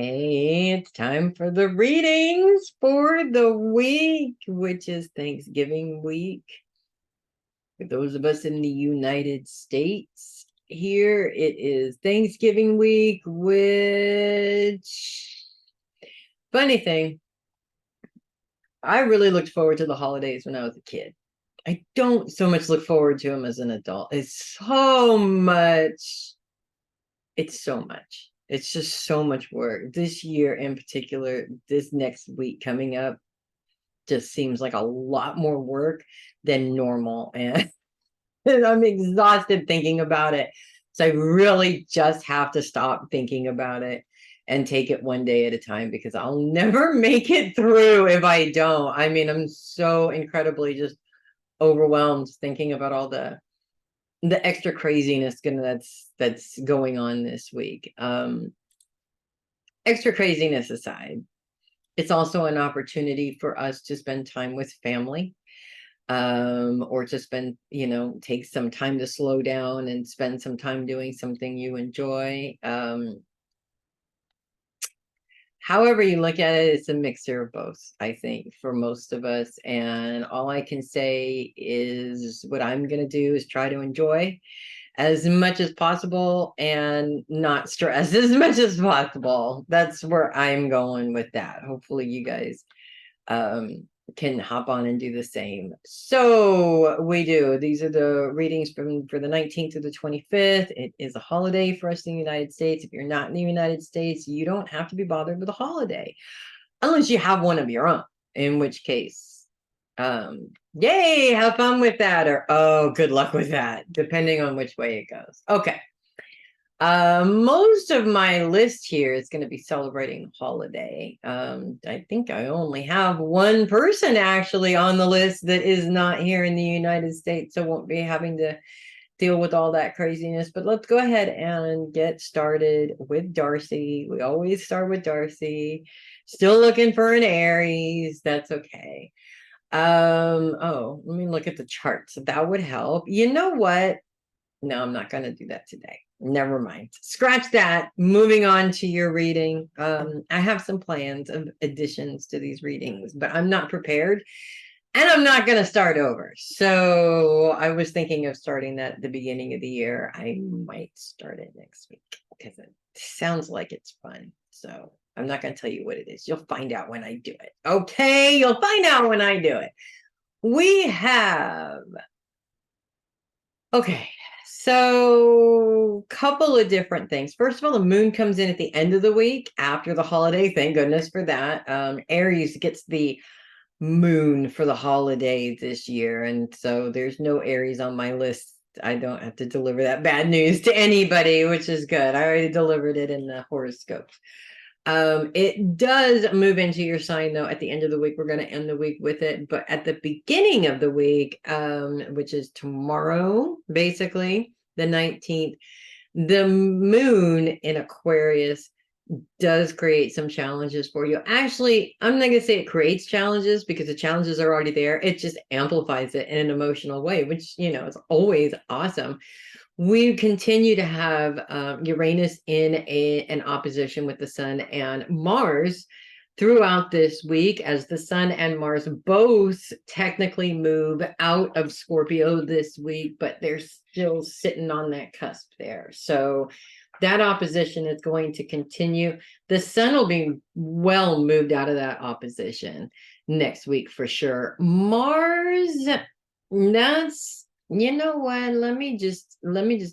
Hey, it's time for the readings for the week, which is Thanksgiving week. For those of us in the United States, here it is Thanksgiving week, which, funny thing, I really looked forward to the holidays when I was a kid. I don't so much look forward to them as an adult. It's so much. It's just so much work. This year in particular, this next week coming up just seems like a lot more work than normal. And, and I'm exhausted thinking about it. So I really just have to stop thinking about it and take it one day at a time because I'll never make it through if I don't. I mean, I'm so incredibly just overwhelmed thinking about all the extra craziness that's going on this week. Extra craziness aside, it's also an opportunity for us to spend time with family, or to spend, take some time to slow down and spend some time doing something you enjoy. However you look at it, it's a mixture of both, I think, for most of us. And all I can say is what I'm going to do is try to enjoy as much as possible and not stress as much as possible. That's where I'm going with that. Hopefully you guys can hop on and do the same. So these are the readings for the 19th to the 25th. It is a holiday for us in the United States. If you're not in the United States, you don't have to be bothered with a holiday unless you have one of your own, in which case, yay, have fun with that, or oh, good luck with that, depending on which way it goes. Okay. Most of my list here is going to be celebrating holiday. I think I only have one person actually on the list that is not here in the United States, so won't be having to deal with all that craziness. But let's go ahead and get started with Darcy. We always start with Darcy. Still looking for an Aries. That's okay. Oh, let me look at the charts. That would help. You know what? No, I'm not going to do that today. Never mind. Scratch that. Moving on to your reading. I have some plans of additions to these readings, but I'm not prepared and I'm not going to start over. So I was thinking of starting that at the beginning of the year. I might start it next week because it sounds like it's fun. So I'm not going to tell you what it is. You'll find out when I do it. Okay, you'll find out when I do it. We have... Okay, so couple of different things. First of all, the moon comes in at the end of the week after the holiday. Thank goodness for that. Aries gets the moon for the holiday this year, and so there's no Aries on my list. I don't have to deliver that bad news to anybody, which is good. I already delivered it in the horoscopes. It does move into your sign though at the end of the week. We're going to end the week with it, but at the beginning of the week, which is tomorrow, basically the 19th, the moon in Aquarius does create some challenges for you. Actually, I'm not going to say it creates challenges because the challenges are already there. It just amplifies it in an emotional way, which, is always awesome. We continue to have Uranus in an opposition with the sun and Mars throughout this week, as the sun and Mars both technically move out of Scorpio this week, but they're still sitting on that cusp there. So that opposition is going to continue. The sun will be well moved out of that opposition next week for sure. Mars, that's... You know what? Let me just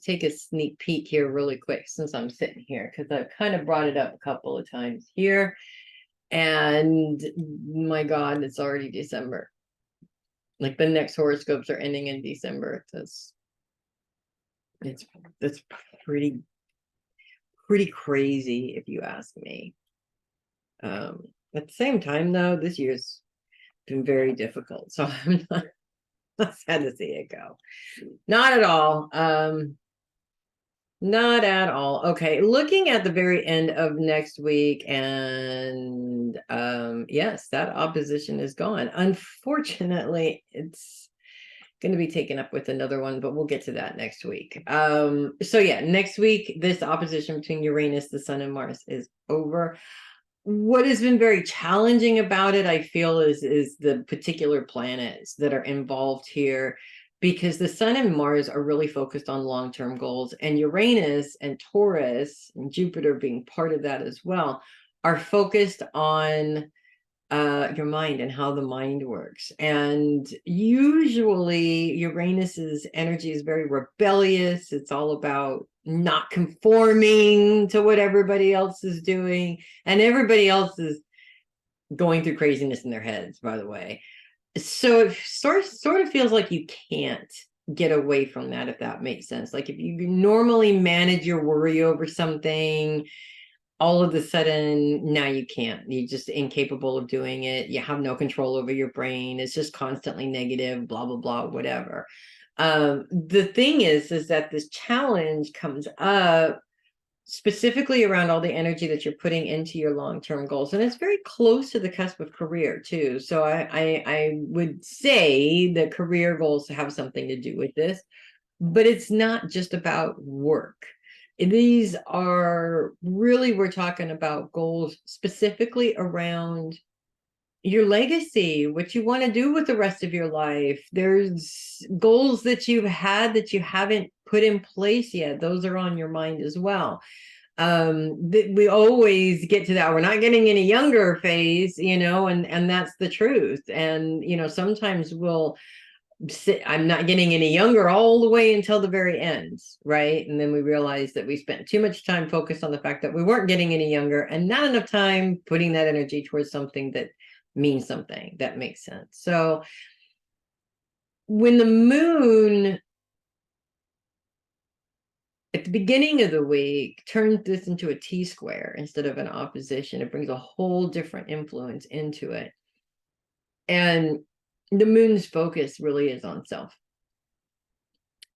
take a sneak peek here really quick since I'm sitting here, because I've kind of brought it up a couple of times here. And my God, it's already December. Like the next horoscopes are ending in December. That's pretty crazy if you ask me. At the same time though, this year's been very difficult. So I'm not sad to see it go. Not at all. Not at all. Okay, looking at the very end of next week, and yes, that opposition is gone. Unfortunately, going to be taken up with another one, but we'll get to that next week. So yeah, next week, this opposition between Uranus, the Sun, and Mars is over. What has been very challenging about it, I feel, is the particular planets that are involved here, because the Sun and Mars are really focused on long-term goals, and Uranus and Taurus, and Jupiter being part of that as well, are focused on your mind and how the mind works. And usually Uranus's energy is very rebellious. It's all about not conforming to what everybody else is doing, and everybody else is going through craziness in their heads, by the way. So it sort of feels like you can't get away from that, if that makes sense. Like if you normally manage your worry over something, all of a sudden now you can't. You're just incapable of doing it. You have no control over your brain. It's just constantly negative, blah blah blah, whatever. The thing is that this challenge comes up specifically around all the energy that you're putting into your long-term goals, and it's very close to the cusp of career too. So I would say that career goals have something to do with this, but it's not just about work. These are really, we're talking about goals specifically around your legacy, what you want to do with the rest of your life. There's goals that you've had that you haven't put in place yet. Those are on your mind as well. We always get to that we're not getting any younger phase, and that's the truth. And sometimes we'll I'm not getting any younger all the way until the very end, right? And then we realize that we spent too much time focused on the fact that we weren't getting any younger, and not enough time putting that energy towards something that means something that makes sense. So when the moon at the beginning of the week turns this into a T-square instead of an opposition, it brings a whole different influence into it. And the moon's focus really is on self.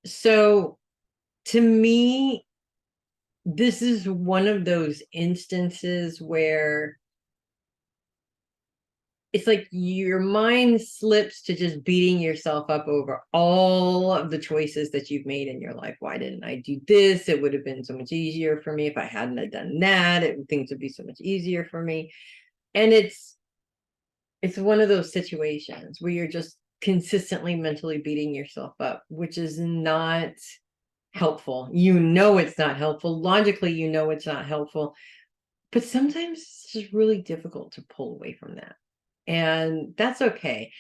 So to me, this is one of those instances where it's like your mind slips to just beating yourself up over all of the choices that you've made in your life. Why didn't I do this? It would have been so much easier for me if I hadn't done that. Things would be so much easier for me. And it's one of those situations where you're just consistently mentally beating yourself up, which is not helpful. It's not helpful. Logically, it's not helpful. But sometimes it's just really difficult to pull away from that. And that's okay.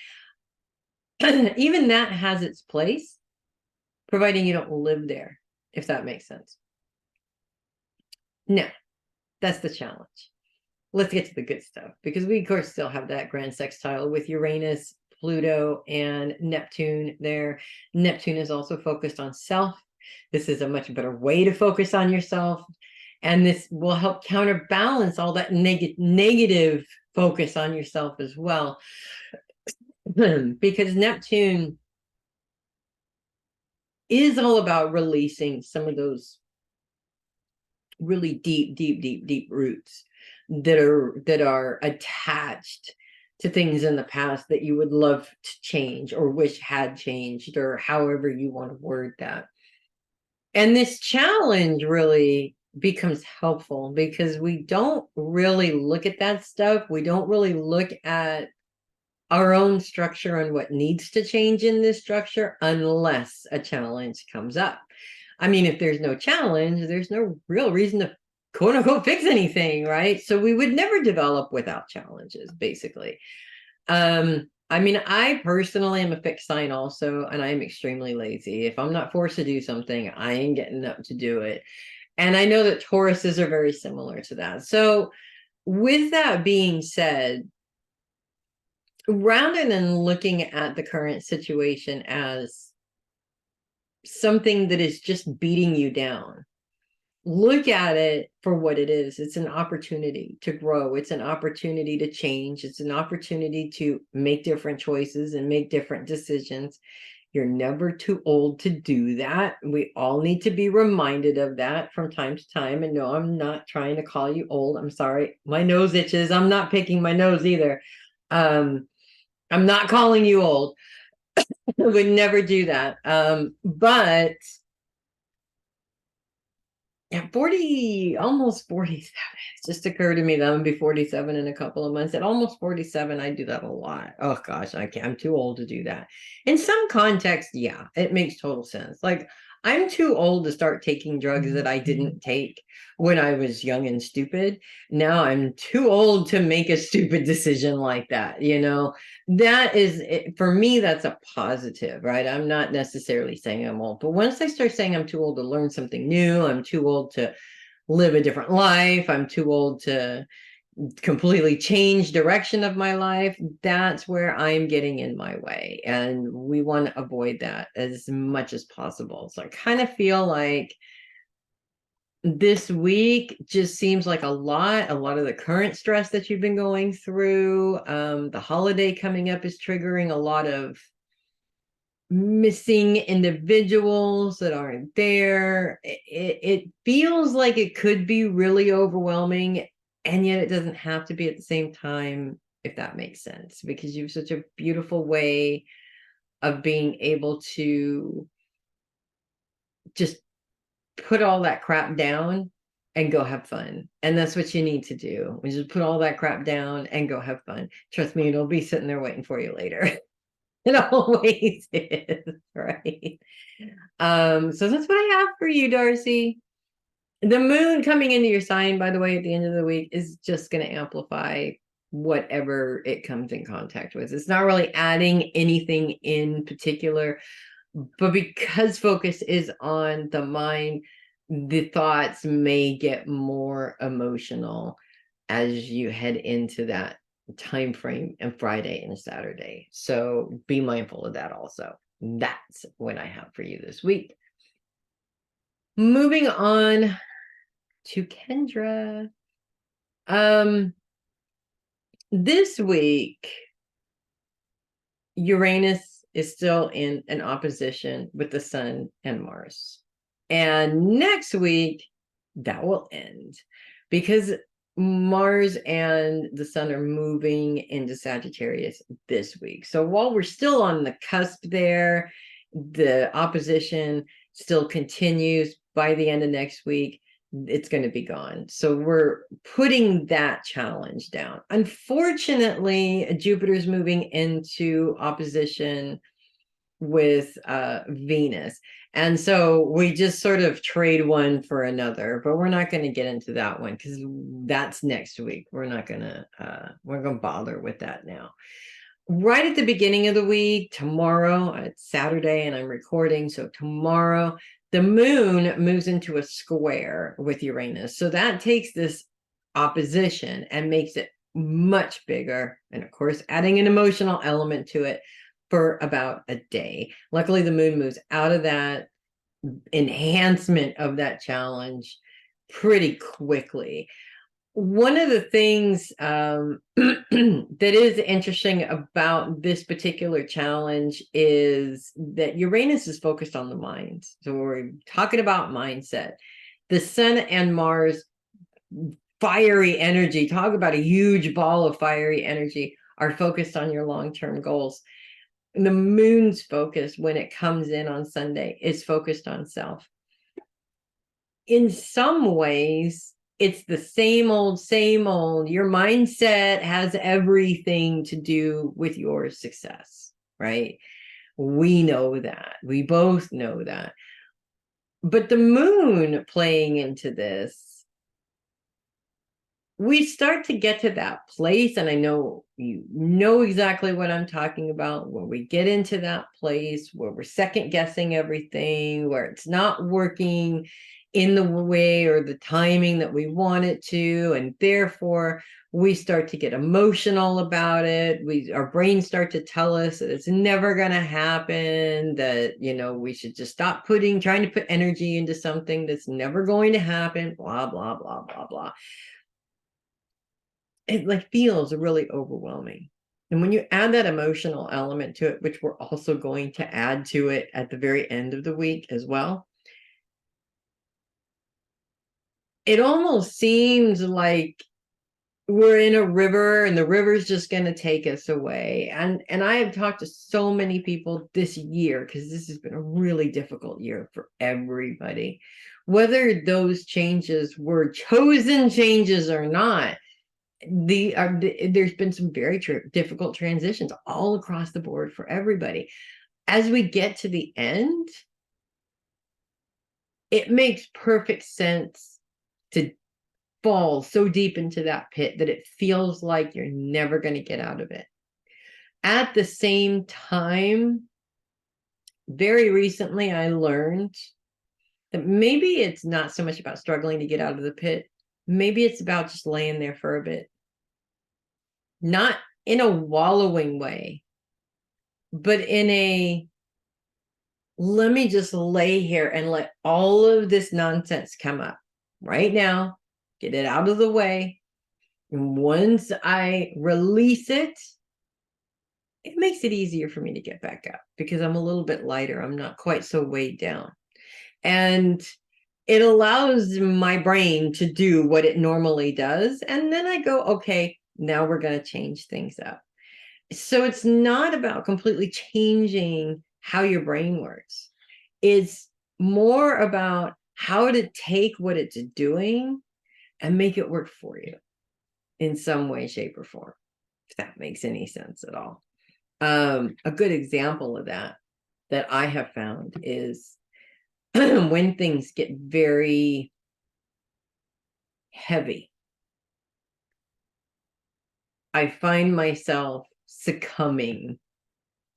Even that has its place, providing you don't live there, if that makes sense. Now, that's the challenge. Let's get to the good stuff, because we, of course, still have that grand sextile with Uranus, Pluto, and Neptune there. Neptune is also focused on self. This is a much better way to focus on yourself. And this will help counterbalance all that negative focus on yourself as well. Because Neptune is all about releasing some of those really deep roots that are attached to things in the past that you would love to change or wish had changed, or however you want to word that. And this challenge really becomes helpful because we don't really look at that stuff. We don't really look at our own structure and what needs to change in this structure unless a challenge comes up. I mean, if there's no challenge, there's no real reason to quote unquote fix anything, right? So we would never develop without challenges, basically. I mean, I personally am a fixed sign also, and I am extremely lazy. If I'm not forced to do something, I ain't getting up to do it. And I know that Tauruses are very similar to that. So with that being said, rather than looking at the current situation as something that is just beating you down, look at it for what it is. It's an opportunity to grow. It's an opportunity to change. It's an opportunity to make different choices and make different decisions. You're never too old to do that. We all need to be reminded of that from time to time. And no, I'm not trying to call you old. I'm sorry. My nose itches. I'm not picking my nose either. I'm not calling you old. would never do that. But yeah, 40, almost 47. It just occurred to me that I'm gonna be 47 in a couple of months. At almost 47, I do that a lot. Oh gosh, I can't. I'm too old to do that. In some context, yeah, it makes total sense. Like I'm too old to start taking drugs that I didn't take when I was young and stupid. Now I'm too old to make a stupid decision like that, you know. That is for me, that's a positive, right? I'm not necessarily saying I'm old, but once I start saying I'm too old to learn something new, I'm too old to live a different life, I'm too old to completely change direction of my life, that's where I'm getting in my way. And we want to avoid that as much as possible. So I kind of feel like this week just seems like a lot of the current stress that you've been going through. The holiday coming up is triggering a lot of missing individuals that aren't there. It feels like it could be really overwhelming, and yet it doesn't have to be at the same time, if that makes sense, because you have such a beautiful way of being able to just put all that crap down and go have fun. And that's what you need to do. We just put all that crap down and go have fun. Trust me, it'll be sitting there waiting for you later. It always is, right? So that's what I have for you, Darcy. The moon coming into your sign, by the way, at the end of the week is just going to amplify whatever it comes in contact with. It's not really adding anything in particular, but because focus is on the mind, the thoughts may get more emotional as you head into that time frame and Friday and Saturday. So be mindful of that also. That's what I have for you this week. Moving on to Kendra. This week, Uranus is still in an opposition with the Sun and Mars. And next week, that will end because Mars and the Sun are moving into Sagittarius this week. So while we're still on the cusp there, the opposition still continues. By the end of next week, it's going to be gone. So we're putting that challenge down. Unfortunately, Jupiter's moving into opposition with Venus. And so we just sort of trade one for another, but we're not going to get into that one because that's next week. We're going to bother with that now. Right at the beginning of the week, tomorrow, it's Saturday and I'm recording. So tomorrow, the moon moves into a square with Uranus. So that takes this opposition and makes it much bigger. And of course, adding an emotional element to it for about a day. Luckily, the moon moves out of that enhancement of that challenge pretty quickly. One of the things that is interesting about this particular challenge is that Uranus is focused on the mind. So we're talking about mindset. The Sun and Mars, fiery energy, talk about a huge ball of fiery energy, are focused on your long-term goals. And the moon's focus when it comes in on Sunday is focused on self. In some ways, it's the same old, same old. Your mindset has everything to do with your success, right? We know that. We both know that. But the moon playing into this, we start to get to that place, and I know you know exactly what I'm talking about, when we get into that place where we're second guessing everything, where it's not working in the way or the timing that we want it to, and therefore we start to get emotional about it. Our brains start to tell us that it's never going to happen, that we should just stop trying to put energy into something that's never going to happen, blah blah blah blah blah. It like feels really overwhelming. And when you add that emotional element to it, which we're also going to add to it at the very end of the week as well, it almost seems like we're in a river and the river's just going to take us away. And I have talked to so many people this year, because this has been a really difficult year for everybody, whether those changes were chosen changes or not. There's been some very difficult transitions all across the board for everybody. As we get to the end, it makes perfect sense to fall so deep into that pit that it feels like you're never going to get out of it. At the same time, very recently, I learned that maybe it's not so much about struggling to get out of the pit. Maybe it's about just laying there for a bit. Not in a wallowing way, but in a, let me just lay here and let all of this nonsense come up right now, get it out of the way. And once I release it, it makes it easier for me to get back up because I'm a little bit lighter. I'm not quite so weighed down. And it allows my brain to do what it normally does. And then I go, okay, now we're going to change things up. So it's not about completely changing how your brain works. It's more about how to take what it's doing and make it work for you in some way, shape, or form, if that makes any sense at all. A good example of that I have found is when things get very heavy, I find myself succumbing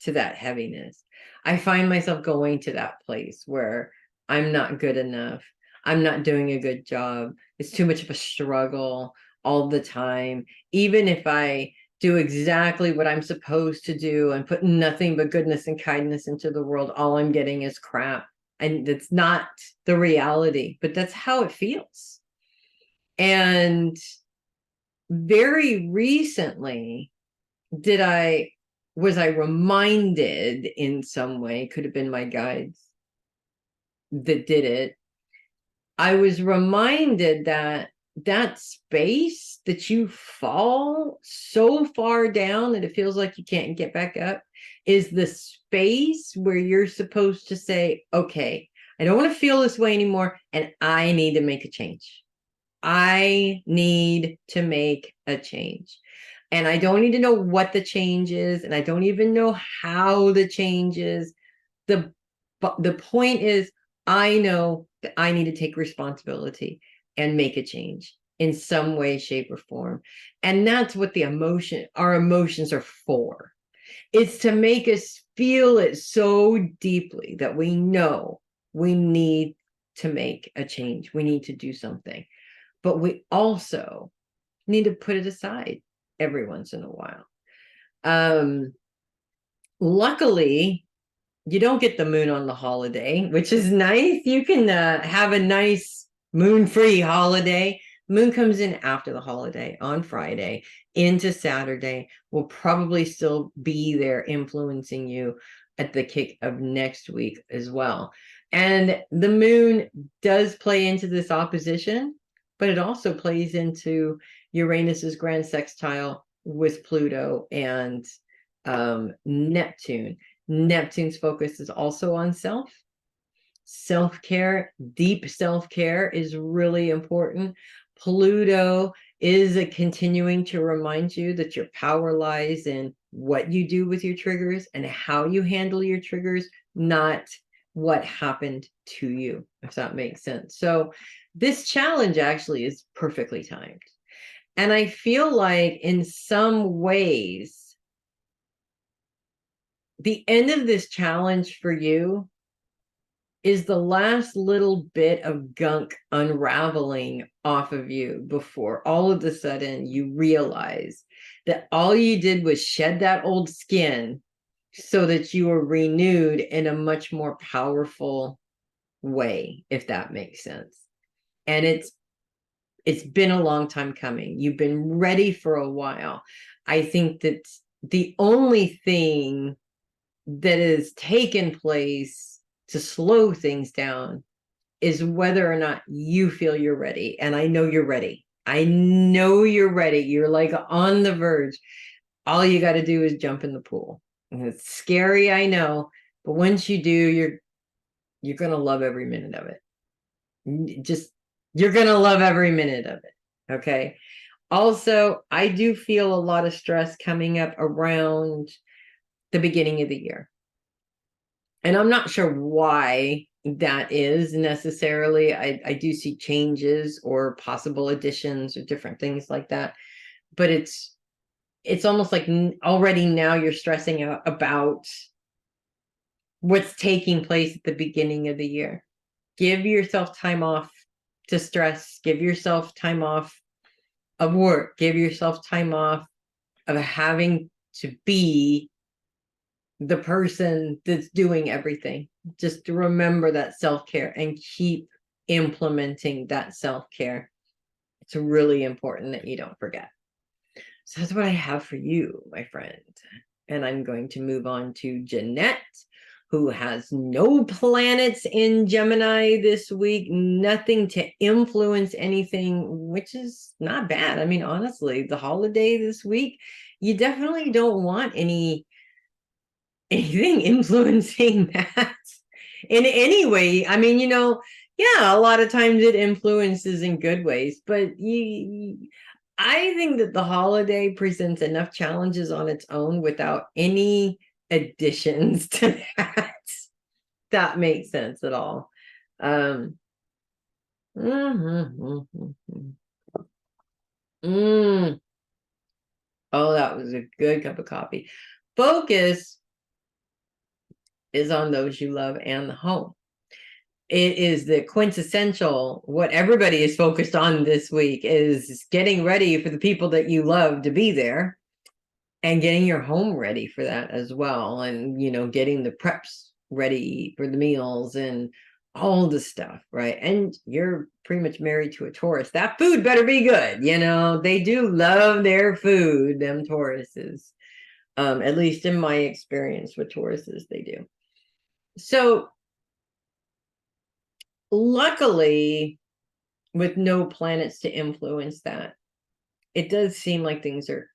to that heaviness. I find myself going to that place where I'm not good enough. I'm not doing a good job. It's too much of a struggle all the time. Even if I do exactly what I'm supposed to do and put nothing but goodness and kindness into the world, all I'm getting is crap. And it's not the reality, but that's how it feels. And very recently, was I reminded in some way, could have been my guides that did it. I was reminded that that space that you fall so far down that it feels like you can't get back up is the space where you're supposed to say, okay, I don't want to feel this way anymore, and I need to make a change. I need to make a change. And I don't need to know what the change is, and I don't even know how the change is. The point is, I know that I need to take responsibility and make a change in some way, shape, or form. And that's what our emotions are for. It's to make us feel it so deeply that we know we need to make a change. We need to do something. But we also need to put it aside every once in a while. Luckily, you don't get the moon on the holiday, which is nice. You can have a nice moon-free holiday. Moon comes in after the holiday on Friday into Saturday. Will probably still be there influencing you at the kick of next week as well. And the moon does play into this opposition, but it also plays into Uranus's grand sextile with Pluto and Neptune. Neptune's focus is also on self-care. Deep self-care is really important. Pluto is continuing to remind you that your power lies in what you do with your triggers and how you handle your triggers, not what happened to you, if that makes sense. So this challenge actually is perfectly timed. And I feel like in some ways, the end of this challenge for you is the last little bit of gunk unraveling off of you before all of a sudden you realize that all you did was shed that old skin so that you were renewed in a much more powerful way, if that makes sense. And it's been a long time coming. You've been ready for a while. I think that the only thing that has taken place to slow things down is whether or not you feel you're ready. And I know you're ready. I know you're ready. You're like on the verge. All you got to do is jump in the pool. And it's scary, I know, but once you do, you're going to love every minute of it. You're going to love every minute of it. Okay. Also, I do feel a lot of stress coming up around the beginning of the year. And I'm not sure why that is necessarily. I do see changes or possible additions or different things like that. But it's almost like already now you're stressing out about what's taking place at the beginning of the year. Give yourself time off to stress. Give yourself time off of work. Give yourself time off of having to be the person that's doing everything. Just to remember that self-care and keep implementing that self-care. It's really important that you don't forget. So that's what I have for you, my friend. And I'm going to move on to Jeannette, who has no planets in Gemini this week, nothing to influence anything, which is not bad. I mean, honestly, the holiday this week, you definitely don't want anything influencing that in any way. I mean, yeah, a lot of times it influences in good ways, but I think that the holiday presents enough challenges on its own without any additions to that. That makes sense at all. Mm, Oh, that was a good cup of coffee. Focus is on those you love and the home. It is the quintessential, what everybody is focused on this week is getting ready for the people that you love to be there and getting your home ready for that as well. And, getting the preps ready for the meals and all the stuff, right? And you're pretty much married to a Taurus. That food better be good. They do love their food, them Tauruses. At least in my experience with Tauruses, they do. So luckily, with no planets to influence that, it does seem like things are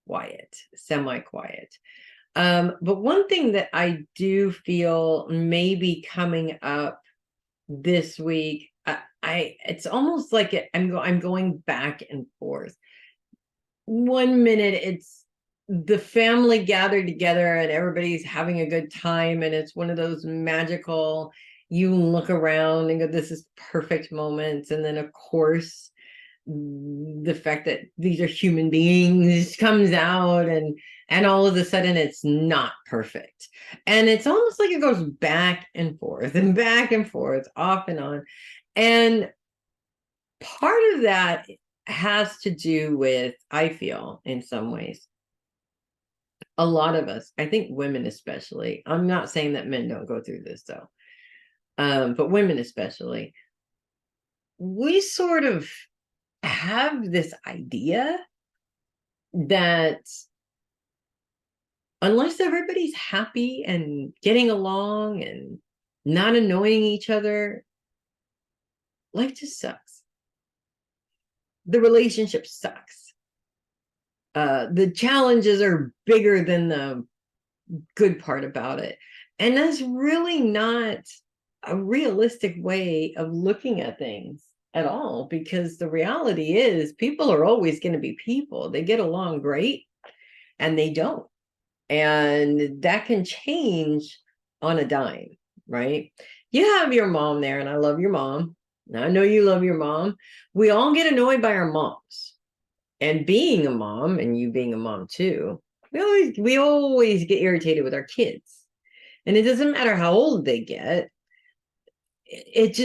quiet, semi-quiet. But one thing that I do feel may be coming up this week, it's almost like I'm going back and forth. 1 minute it's the family gathered together and everybody's having a good time, and it's one of those magical, you look around and go, this is perfect moments. And then of course the fact that these are human beings comes out, and all of a sudden it's not perfect, and it's almost like it goes back and forth and back and forth, off and on. And part of that has to do with, I feel, in some ways, a lot of us, I think women especially, I'm not saying that men don't go through this though, but women especially, we sort of have this idea that unless everybody's happy and getting along and not annoying each other, life just sucks. The relationship sucks. The challenges are bigger than the good part about it. And that's really not a realistic way of looking at things at all, because the reality is people are always going to be people. They get along great and they don't. And that can change on a dime, right? You have your mom there, and I love your mom. I know you love your mom. We all get annoyed by our moms. And being a mom, and you being a mom too, we always get irritated with our kids. And it doesn't matter how old they get. It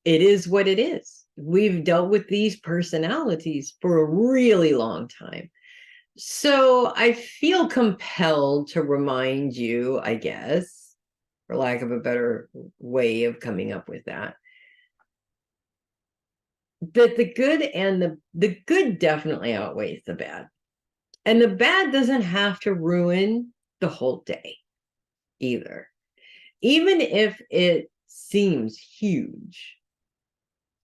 is what it is. We've dealt with these personalities for a really long time. So I feel compelled to remind you, I guess, for lack of a better way of coming up with that the good and the good definitely outweighs the bad. And the bad doesn't have to ruin the whole day either. Even if it seems huge,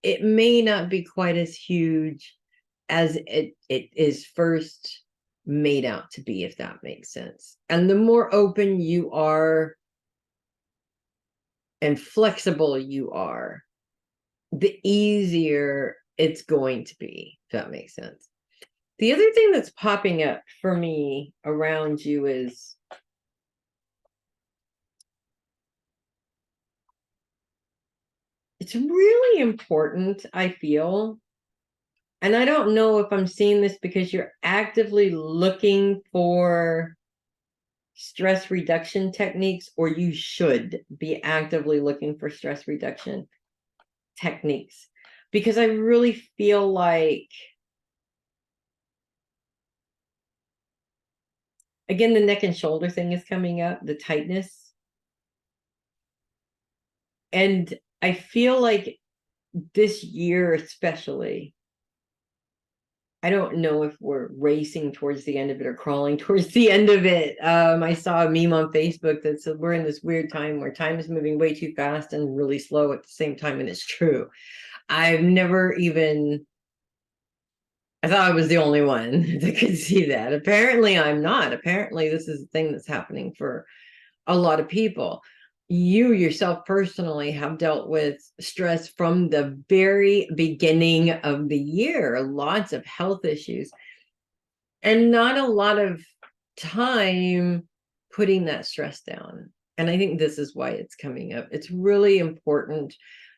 it may not be quite as huge as it is first made out to be, if that makes sense. And the more open you are and flexible you are, the easier it's going to be, if that makes sense. The other thing that's popping up for me around you is it's really important, I feel. And I don't know if I'm seeing this because you're actively looking for stress reduction techniques, or you should be actively looking for stress reduction techniques. Because I really feel like, again, the neck and shoulder thing is coming up, the tightness. And I feel like this year especially, I don't know if we're racing towards the end of it or crawling towards the end of it. I saw a meme on Facebook that said we're in this weird time where time is moving way too fast and really slow at the same time, and it's true. I've never even, I thought I was the only one that could see that. Apparently I'm not. Apparently this is a thing that's happening for a lot of people. You yourself personally have dealt with stress from the very beginning of the year, lots of health issues, and not a lot of time putting that stress down. And I think this is why it's coming up. It's really important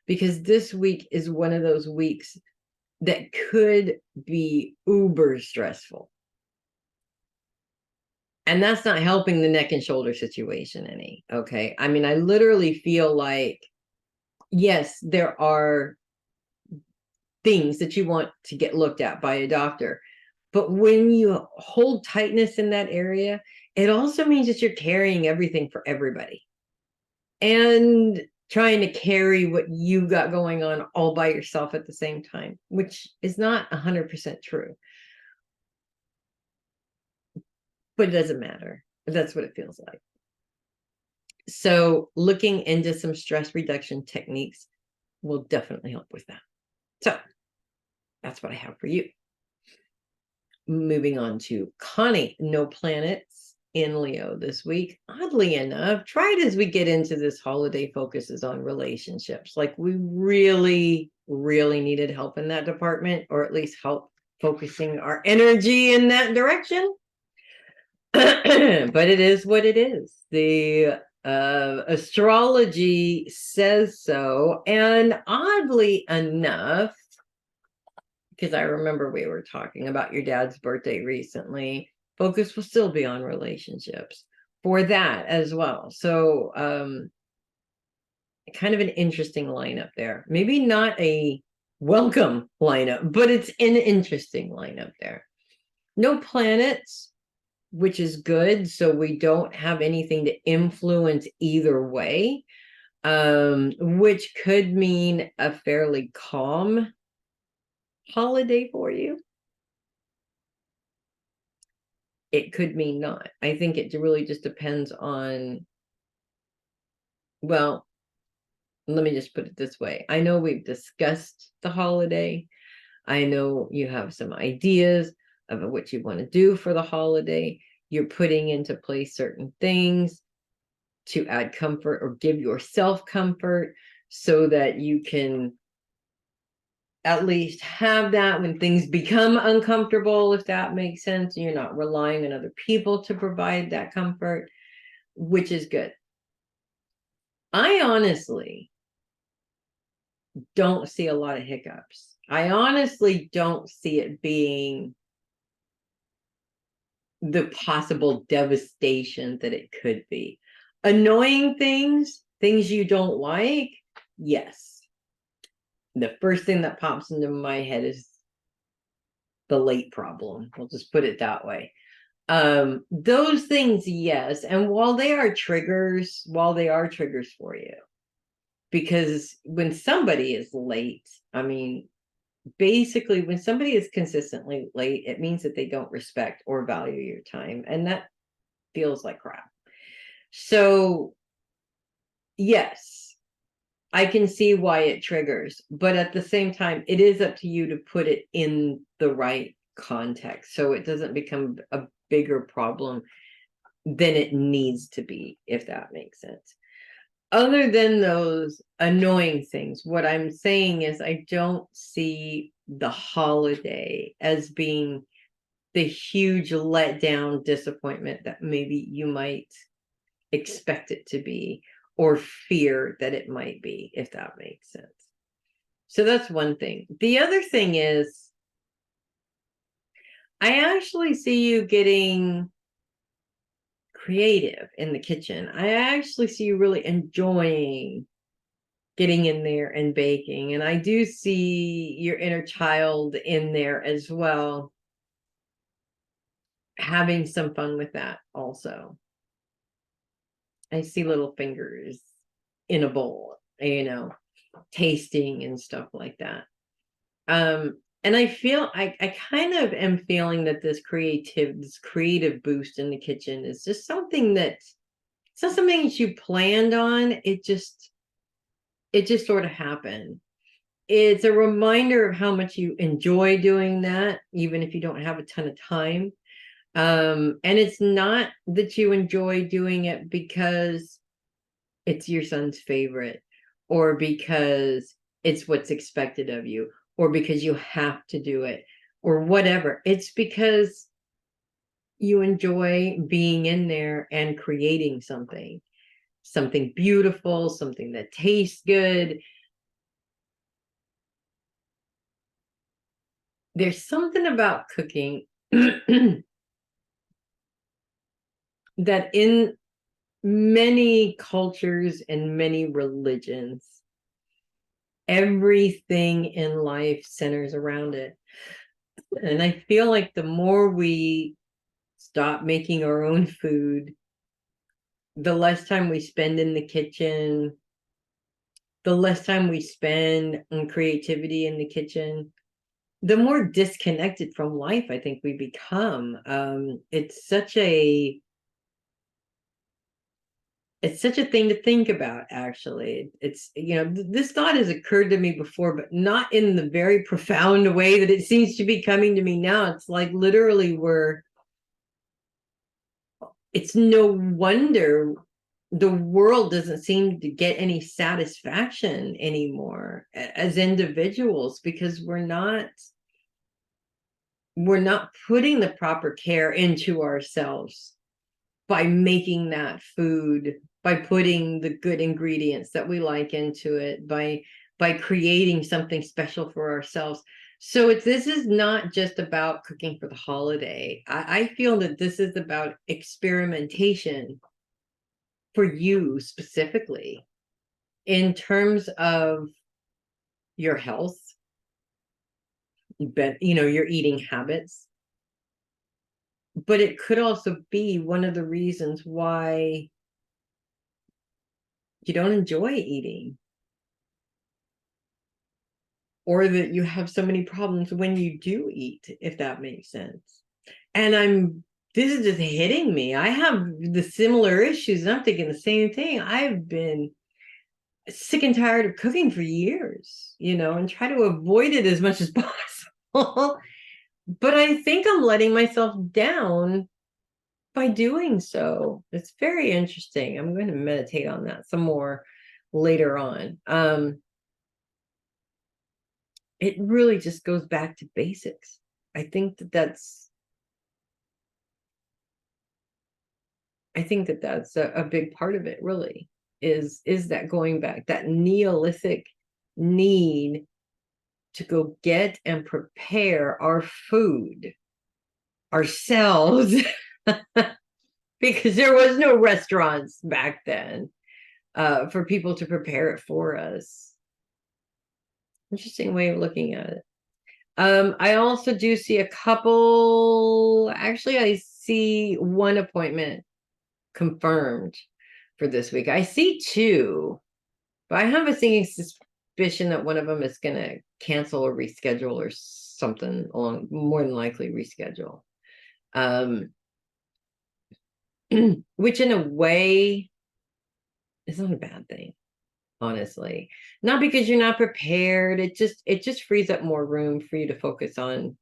because this week is one of those weeks that could be uber stressful. And that's not helping the neck and shoulder situation any, okay? I mean, I literally feel like, yes, there are things that you want to get looked at by a doctor, but when you hold tightness in that area, it also means that you're carrying everything for everybody and trying to carry what you got going on all by yourself at the same time, which is not 100% true. But it doesn't matter. That's what it feels like. So looking into some stress reduction techniques will definitely help with that. So that's what I have for you. Moving on to Connie, no planets in Leo this week. Oddly enough, right as we get into this holiday focuses on relationships, like we really, really needed help in that department, or at least help focusing our energy in that direction. But it is what it is. The astrology says so, and oddly enough, because I remember we were talking about your dad's birthday recently, focus will still be on relationships for that as well. So kind of an interesting lineup there. Maybe not a welcome lineup, but it's an interesting lineup there. No planets, which is good. So we don't have anything to influence either way, which could mean a fairly calm holiday for you. It could mean not. I think it really just depends on, well, let me just put it this way. I know we've discussed the holiday. I know you have some ideas of what you want to do for the holiday. You're putting into place certain things to add comfort or give yourself comfort so that you can at least have that when things become uncomfortable, if that makes sense. You're not relying on other people to provide that comfort, which is good. I honestly don't see a lot of hiccups. I honestly don't see it being the possible devastation that it could be. Annoying things, things you don't like, yes. The first thing that pops into my head is the late problem. We'll just put it that way. Those things, yes. And while they are triggers for you, because when somebody is late, I mean, basically when somebody is consistently late, it means that they don't respect or value your time, and that feels like crap. So yes, I can see why it triggers, but at the same time, it is up to you to put it in the right context so it doesn't become a bigger problem than it needs to be, if that makes sense. Other than those annoying things, what I'm saying is I don't see the holiday as being the huge letdown disappointment that maybe you might expect it to be or fear that it might be, if that makes sense. So that's one thing. The other thing is I actually see you getting creative in the kitchen. I actually see you really enjoying getting in there and baking. And I do see your inner child in there as well, having some fun with that also. I see little fingers in a bowl, tasting and stuff like that. And I feel I kind of am feeling that this creative boost in the kitchen is just something that it's not something that you planned on. It just sort of happened. It's a reminder of how much you enjoy doing that, even if you don't have a ton of time. And it's not that you enjoy doing it because it's your son's favorite, or because it's what's expected of you, or because you have to do it, or whatever. It's because you enjoy being in there and creating something beautiful, something that tastes good. There's something about cooking that in many cultures and many religions, everything in life centers around it. And I feel like the more we stop making our own food, the less time we spend in the kitchen, the less time we spend on creativity in the kitchen, the more disconnected from life I think we become. It's such a thing to think about, actually. It's, this thought has occurred to me before, but not in the very profound way that it seems to be coming to me now. It's like literally it's no wonder the world doesn't seem to get any satisfaction anymore as individuals, because we're not putting the proper care into ourselves by making that food, by putting the good ingredients that we like into it, by creating something special for ourselves. So this is not just about cooking for the holiday. I feel that this is about experimentation for you specifically in terms of your health, but your eating habits. But it could also be one of the reasons why you don't enjoy eating, or that you have so many problems when you do eat, if that makes sense. And this is just hitting me. I have the similar issues, and I'm thinking the same thing. I've been sick and tired of cooking for years, and try to avoid it as much as possible. But I think I'm letting myself down by doing so. It's very interesting. I'm going to meditate on that some more later on. It really just goes back to basics. I think that's a big part of it, really, is that going back, that Neolithic need to go get and prepare our food ourselves because there was no restaurants back then for people to prepare it for us. Interesting way of looking at it. I also do see a couple, actually I see one appointment confirmed for this week. I see two, but I have a sneaking suspicion that one of them is going to cancel or reschedule or something, along, more than likely reschedule. Which in a way is not a bad thing. honestly. Not because you're not prepared. It just frees up more room for you to focus on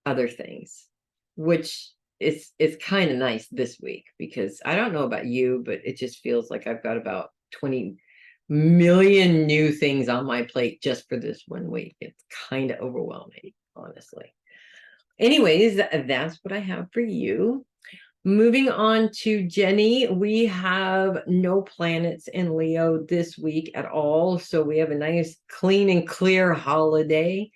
other things, which is kind of nice this week, because I don't know about you, but it just feels like I've got about 20 million new things on my plate just for this one week. It's kind of overwhelming, honestly. Anyways, that's what I have for you. Moving on to Jenny, we have no planets in Leo this week at all. So we have a nice, clean and clear holiday.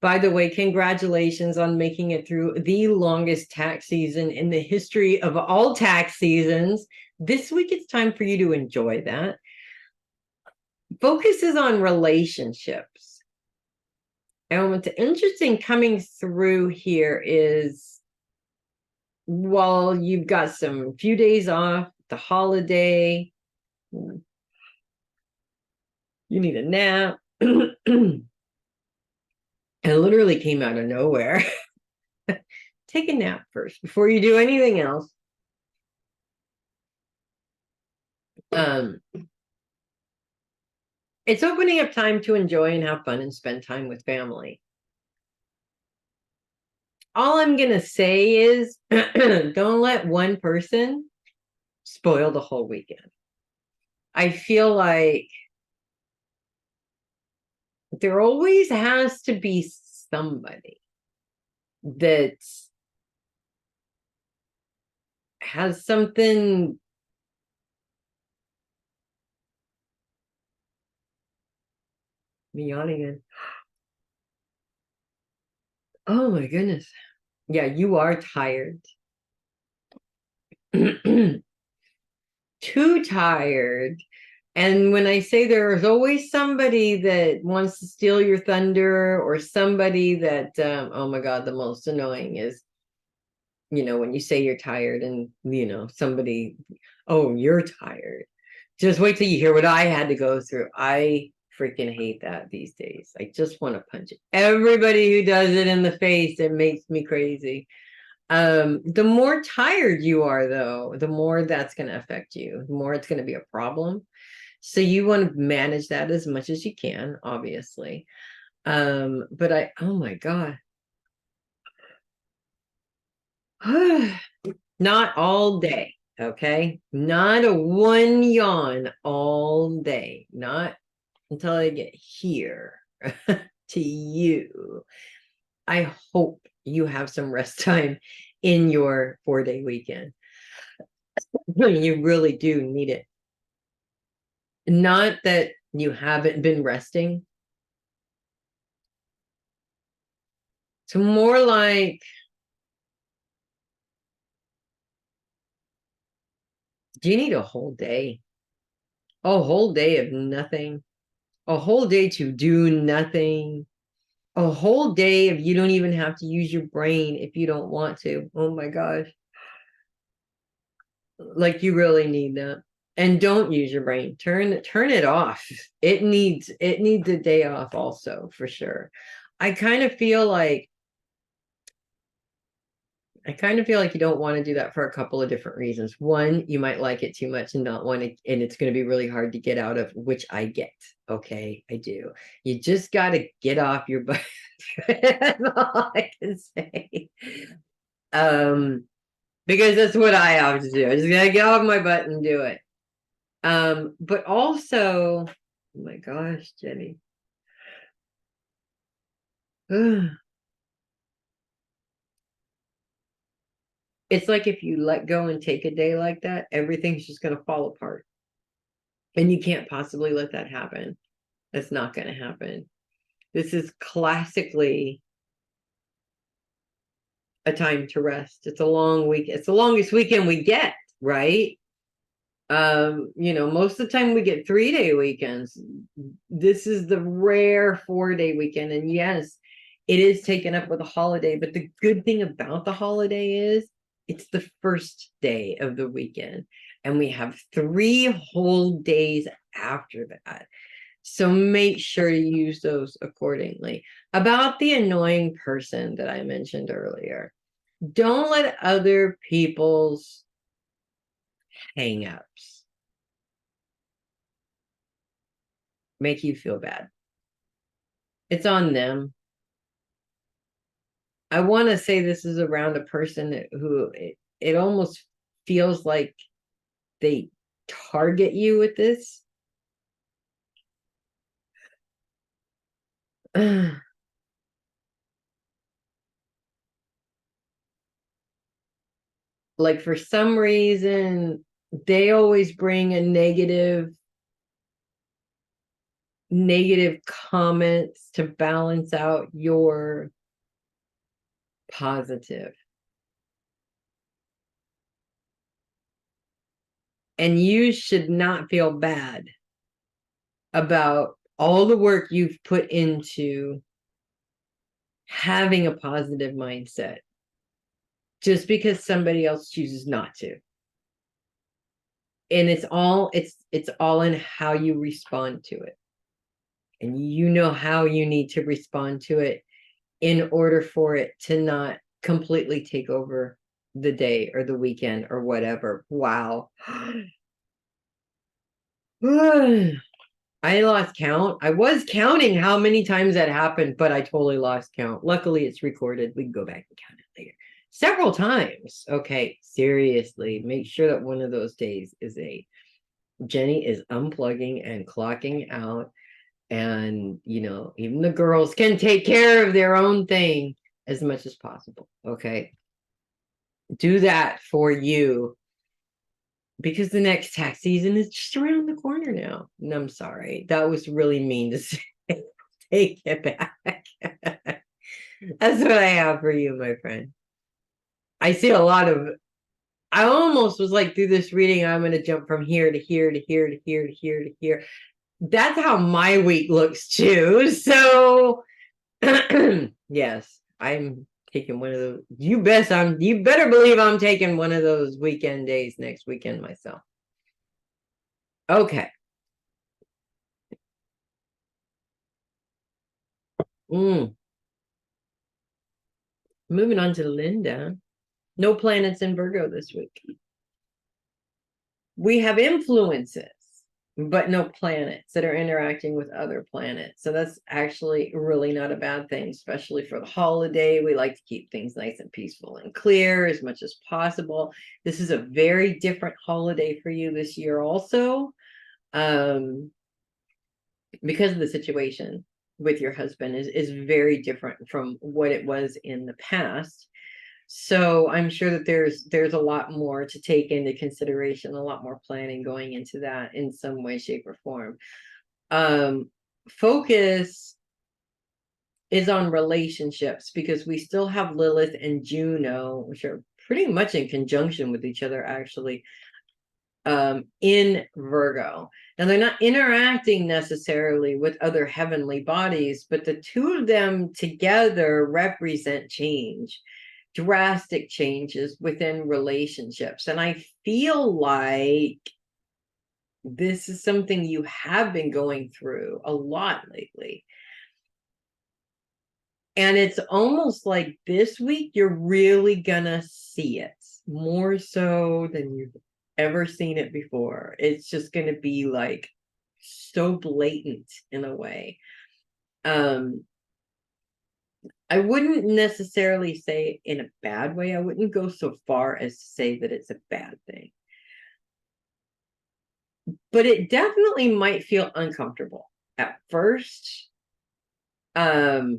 By the way, congratulations on making it through the longest tax season in the history of all tax seasons. This week, it's time for you to enjoy that. Focus is on relationships. And what's interesting coming through here is, while you've got some few days off, the holiday, you need a nap. It literally came out of nowhere. Take a nap first before you do anything else. It's opening up time to enjoy and have fun and spend time with family. All I'm going to say is don't let one person spoil the whole weekend. I feel like there always has to be somebody that has something yawning in. Oh my goodness. Yeah, you are tired. Too tired. And when I say there's always somebody that wants to steal your thunder, or somebody that, oh my God, the most annoying is, when you say you're tired and, somebody, oh, you're tired. Just wait till you hear what I had to go through. I freaking hate that these days. I just want to punch everybody who does it in the face. It makes me crazy. The more tired you are, though, the more that's going to affect you, the more it's going to be a problem. So you want to manage that as much as you can, obviously. But oh my God. Not all day, okay? Not a one yawn all day. Not until I get here to you. I hope you have some rest time in your 4-day weekend. You really do need it. Not that you haven't been resting. It's more like, do you need a whole day? A whole day of nothing? A whole day to do nothing? A whole day of you don't even have to use your brain if you don't want to? Oh my gosh. Like, you really need that. And don't use your brain. Turn it off. It needs a day off also, for sure. I kind of feel like you don't want to do that for a couple of different reasons. One, you might like it too much and not want to, and it's going to be really hard to get out of, which I get. Okay, I do. You just got to get off your butt. That's all I can say. Because that's what I have to do. I just gotta get off my butt and do it. But also, oh my gosh, Jenny. It's like, if you let go and take a day like that, everything's just going to fall apart. And you can't possibly let that happen. That's not going to happen. This is classically a time to rest. It's a long week. It's the longest weekend we get, right? Most of the time we get 3-day weekends. This is the rare 4-day weekend. And yes, it is taken up with a holiday, but the good thing about the holiday is it's the first day of the weekend, and we have 3 whole days after that. So make sure to use those accordingly. About the annoying person that I mentioned earlier, don't let other people's hang-ups make you feel bad. It's on them. I want to say this is around a person who it almost feels like they target you with this. Like for some reason, they always bring a negative comments to balance out your positive. And you should not feel bad about all the work you've put into having a positive mindset just because somebody else chooses not to. And it's all in how you respond to it. And you know how you need to respond to it in order for it to not completely take over the day or the weekend or whatever. Wow. I lost count. I was counting how many times that happened, but I totally lost count. Luckily, it's recorded. We can go back and count it later. Several times. Okay, seriously, make sure that one of those days is Jenny is unplugging and clocking out. And, even the girls can take care of their own thing as much as possible. Okay. Do that for you because the next tax season is just around the corner now. And I'm sorry. That was really mean to say. Take it back. That's what I have for you, my friend. I see I almost was like through this reading, I'm going to jump from here to here to here to here to here to here. That's how my week looks too. So yes, I'm taking one of those. You better believe I'm taking one of those weekend days next weekend myself. Okay. Moving on to Linda. No planets in Virgo this week. We have influences, but no planets that are interacting with other planets. So that's actually really not a bad thing, especially for the holiday. We like to keep things nice and peaceful and clear as much as possible. This is a very different holiday for you this year also, because of the situation with your husband is very different from what it was in the past. So I'm sure that there's a lot more to take into consideration, a lot more planning going into that in some way, shape, or form. Focus is on relationships because we still have Lilith and Juno, which are pretty much in conjunction with each other, actually, in Virgo. Now, they're not interacting necessarily with other heavenly bodies, but the two of them together represent change, drastic changes within relationships. And I feel like this is something you have been going through a lot lately. And it's almost like this week you're really gonna see it more so than you've ever seen it before. It's just gonna be like so blatant in a way. I wouldn't necessarily say in a bad way. I wouldn't go so far as to say that it's a bad thing. But it definitely might feel uncomfortable at first. But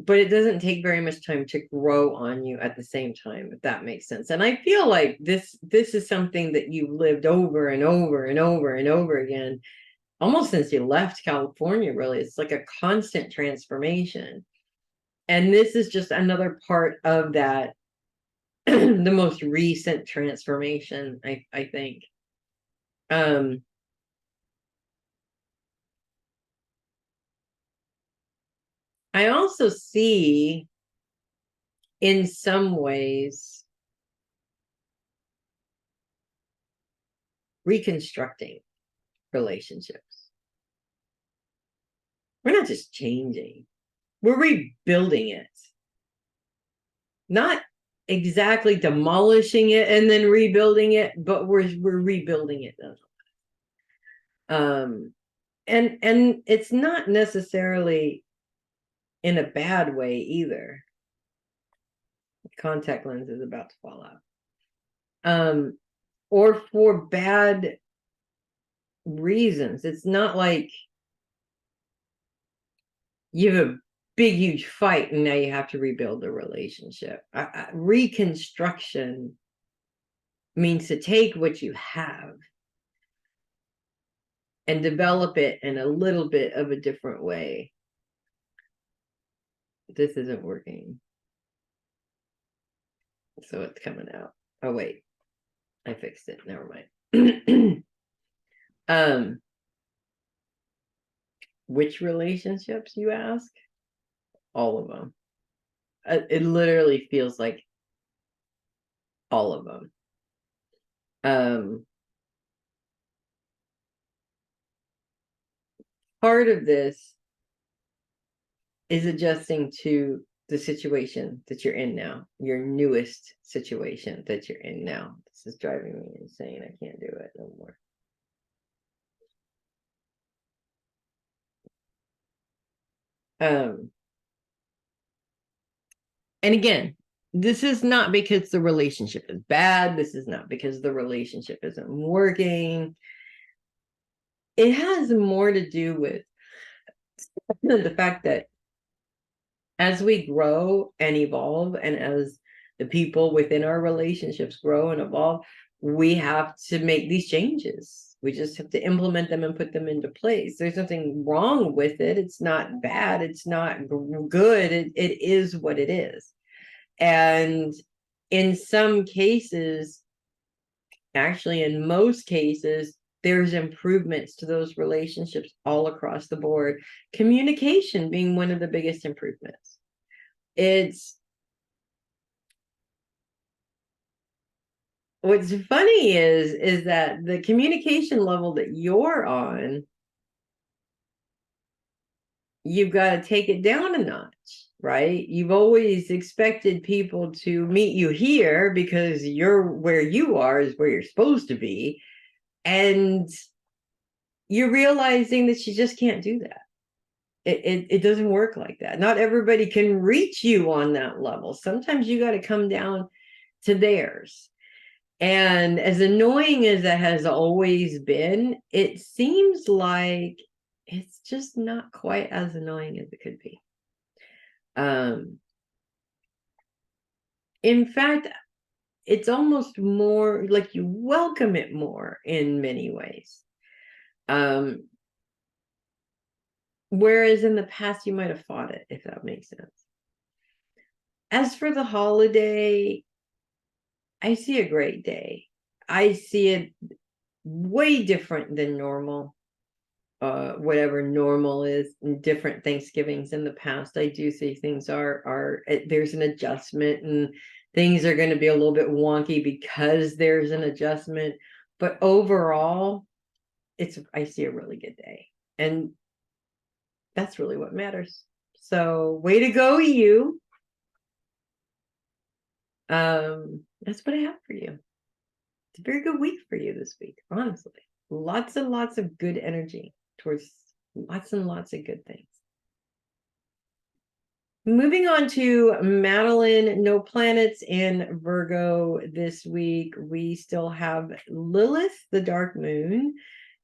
it doesn't take very much time to grow on you at the same time, if that makes sense. And I feel like this is something that you've lived over and over and over and over again, almost since you left California, really. It's like a constant transformation. And this is just another part of that, the most recent transformation, I think. I also see in some ways reconstructing relationships. We're not just changing, we're rebuilding it. Not exactly demolishing it and then rebuilding it, but we're rebuilding it. And it's not necessarily in a bad way either. Contact lens is about to fall out. Or for bad reasons. It's not like you have a big, huge fight and now you have to rebuild the relationship. Reconstruction means to take what you have and develop it in a little bit of a different way. This isn't working. So it's coming out. Oh, wait. I fixed it. Never mind. Which relationships, you ask? All of them. It literally feels like all of them. Part of this is adjusting to the situation that you're in now, your newest situation that you're in now. This is driving me insane. I can't do it no more. And again, this is not because the relationship is bad. This is not because the relationship isn't working. It has more to do with the fact that as we grow and evolve, and as the people within our relationships grow and evolve, we have to make these changes. We just have to implement them and put them into place. There's nothing wrong with it. It's not bad. It's not good. It is what it is. And in some cases, actually, in most cases, there's improvements to those relationships all across the board. Communication being one of the biggest improvements. It's what's funny is that the communication level that you're on, you've got to take it down a notch, right? You've always expected people to meet you here because you're where you are is where you're supposed to be. And you're realizing that you just can't do that. It doesn't work like that. Not everybody can reach you on that level. Sometimes you got to come down to theirs. And as annoying as that has always been, it seems like it's just not quite as annoying as it could be. In fact, it's almost more like you welcome it more in many ways. Whereas in the past, you might have fought it, if that makes sense. As for the holiday, I see a great day. I see it way different than normal. Whatever normal is, different Thanksgivings in the past, I do see things are there's an adjustment, and things are going to be a little bit wonky because there's an adjustment. But overall, I see a really good day, and that's really what matters. So, way to go, you. That's what I have for you. It's a very good week for you this week, honestly. Lots and lots of good energy towards lots and lots of good things. Moving on to Matalyn, no planets in Virgo this week. We still have Lilith, the dark moon,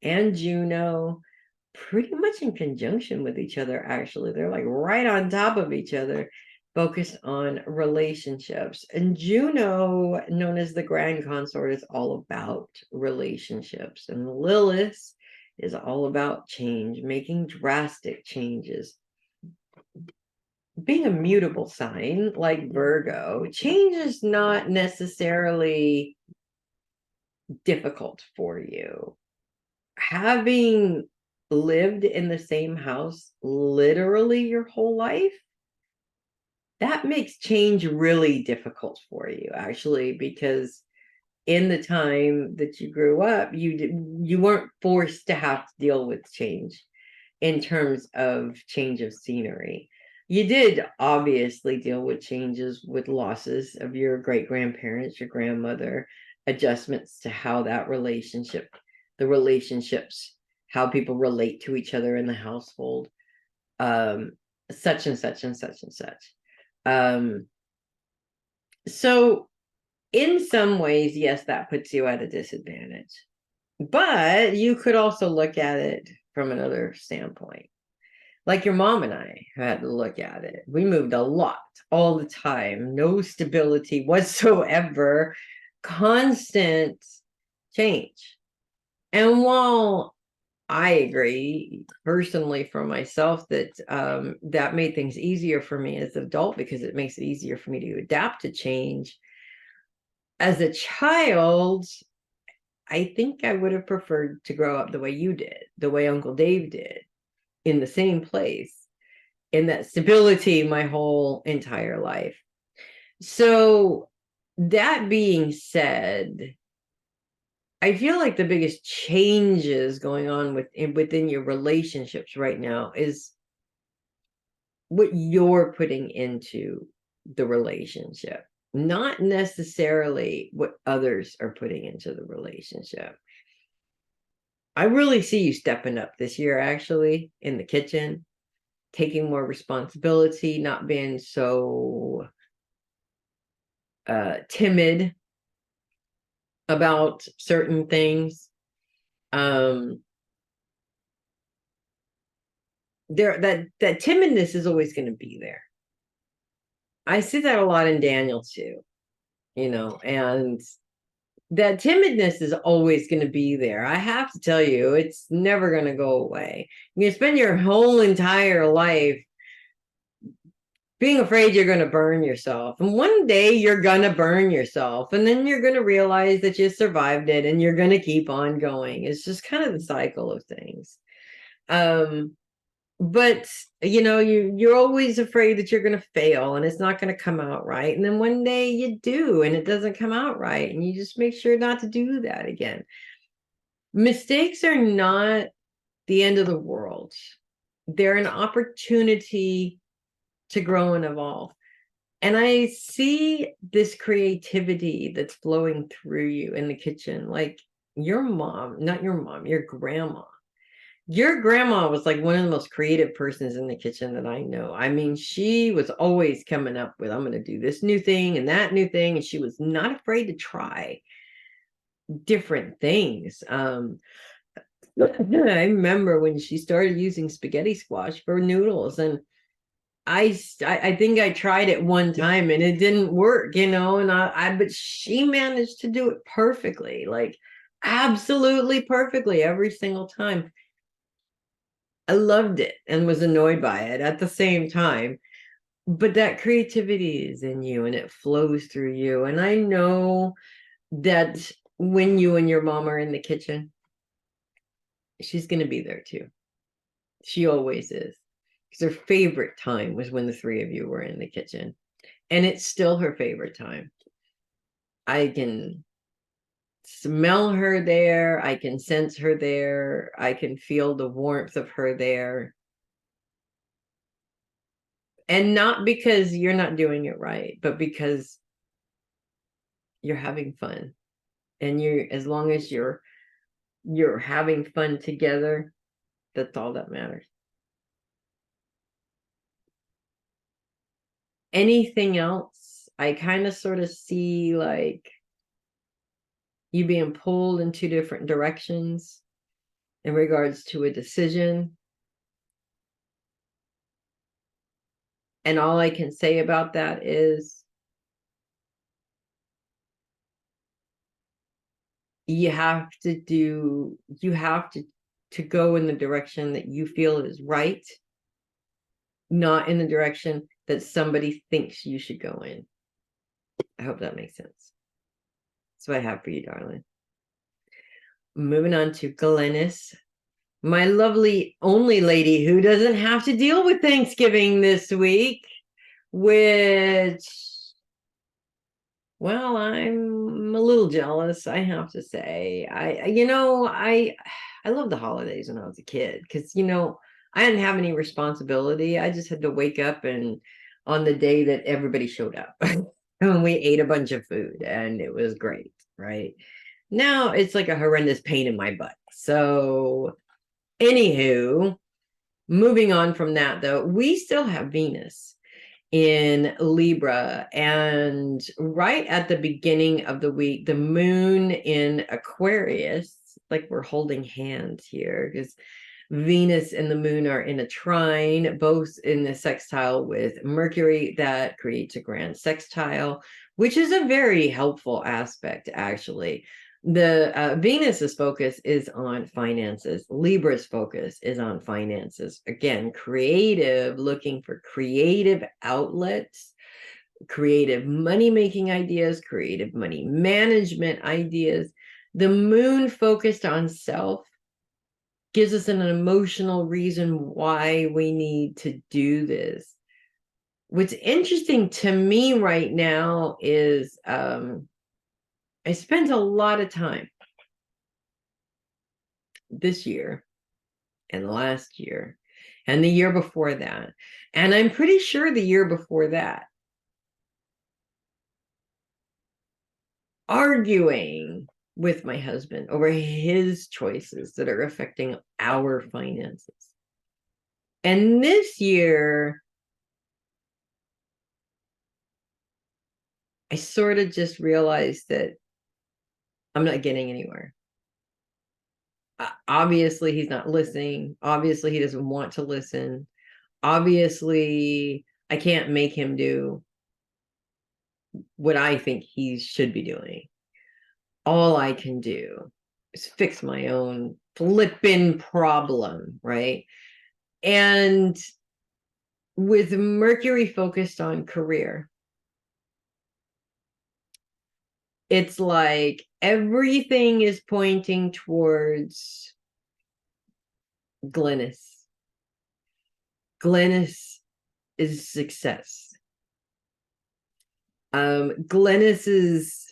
and Juno pretty much in conjunction with each other, actually. They're like right on top of each other, focused on relationships. And Juno, known as the grand consort, is all about relationships. And Lilith is all about change, making drastic changes. Being a mutable sign like Virgo, change is not necessarily difficult for you. Having lived in the same house literally your whole life, that makes change really difficult for you, actually, because in the time that you grew up, you weren't forced to have to deal with change in terms of change of scenery. You did obviously deal with changes with losses of your great-grandparents, your grandmother, adjustments to how the relationships how people relate to each other in the household, such and such and such and such. So in some ways, yes, that puts you at a disadvantage, but you could also look at it from another standpoint. Like your mom and I had to look at it. We moved a lot all the time, no stability whatsoever, constant change. And while I agree personally for myself that that made things easier for me as an adult because it makes it easier for me to adapt to change. As a child, I think I would have preferred to grow up the way you did, the way Uncle Dave did, in the same place, in that stability my whole entire life. So that being said, I feel like the biggest changes going on within your relationships right now is what you're putting into the relationship, not necessarily what others are putting into the relationship. I really see you stepping up this year, actually, in the kitchen, taking more responsibility, not being so timid about certain things. That timidness is always going to be there. I see that a lot in Daniel too, and that timidness is always going to be there. I have to tell you, it's never going to go away. You spend your whole entire life being afraid you're going to burn yourself. And one day you're going to burn yourself. And then you're going to realize that you survived it and you're going to keep on going. It's just kind of the cycle of things. But you're always afraid that you're going to fail and it's not going to come out right. And then one day you do, and it doesn't come out right. And you just make sure not to do that again. Mistakes are not the end of the world. They're an opportunity to grow and evolve. And I see this creativity that's flowing through you in the kitchen, like your mom, not your mom, your grandma. Your grandma was like one of the most creative persons in the kitchen that I know. I mean, she was always coming up with, I'm going to do this new thing and that new thing. And she was not afraid to try different things. I remember when she started using spaghetti squash for noodles, and I think I tried it one time and it didn't work, and but she managed to do it perfectly, like absolutely perfectly every single time. I loved it and was annoyed by it at the same time. But that creativity is in you and it flows through you. And I know that when you and your mom are in the kitchen, she's going to be there too. She always is. Because her favorite time was when the three of you were in the kitchen. And it's still her favorite time. I can smell her there. I can sense her there. I can feel the warmth of her there. And not because you're not doing it right, but because you're having fun. And as long as you're having fun together, that's all that matters. Anything else, I kind of sort of see like you being pulled in two different directions in regards to a decision. And all I can say about that is you have to go in the direction that you feel is right, not in the direction that somebody thinks you should go in. I hope that makes sense. That's what I have for you, darling. Moving on to Glennis, my lovely only lady who doesn't have to deal with Thanksgiving this week, which, well, I'm a little jealous, I have to say. I love the holidays when I was a kid because, I didn't have any responsibility. I just had to wake up and on the day that everybody showed up and we ate a bunch of food and it was great, right? Now it's like a horrendous pain in my butt. So Anywho, moving on from that, though, we still have Venus in Libra. And right at the beginning of the week, the moon in Aquarius, like we're holding hands here, because Venus and the moon are in a trine, both in the sextile with Mercury. That creates a grand sextile, which is a very helpful aspect, actually. The Venus's focus is on finances. Libra's focus is on finances. Again, creative, looking for creative outlets, creative money-making ideas, creative money management ideas. The moon focused on self gives us an emotional reason why we need to do this. What's interesting to me right now is I spent a lot of time this year and last year and the year before that, and I'm pretty sure the year before that, arguing with my husband over his choices that are affecting our finances. And this year, I sort of just realized that I'm not getting anywhere. Obviously, he's not listening. Obviously, he doesn't want to listen. Obviously, I can't make him do what I think he should be doing. All I can do is fix my own flippin' problem, right? And with Mercury focused on career, it's like everything is pointing towards Glennis. Glennis is success. Glennis is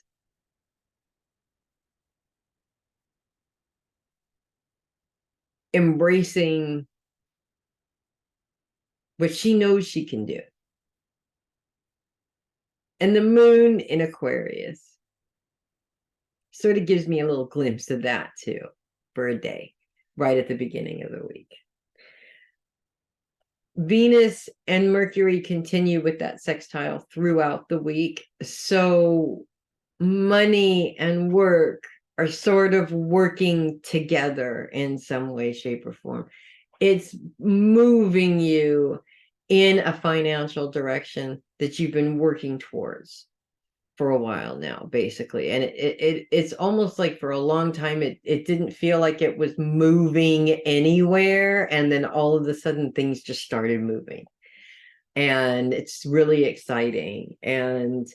embracing what she knows she can do. And the moon in Aquarius sort of gives me a little glimpse of that too, for a day, right at the beginning of the week. Venus and Mercury continue with that sextile throughout the week. So money and work are sort of working together in some way, shape, or form. It's moving you in a financial direction that you've been working towards for a while now, basically. And it's almost like for a long time it didn't feel like it was moving anywhere, and then all of a sudden things just started moving, and it's really exciting. And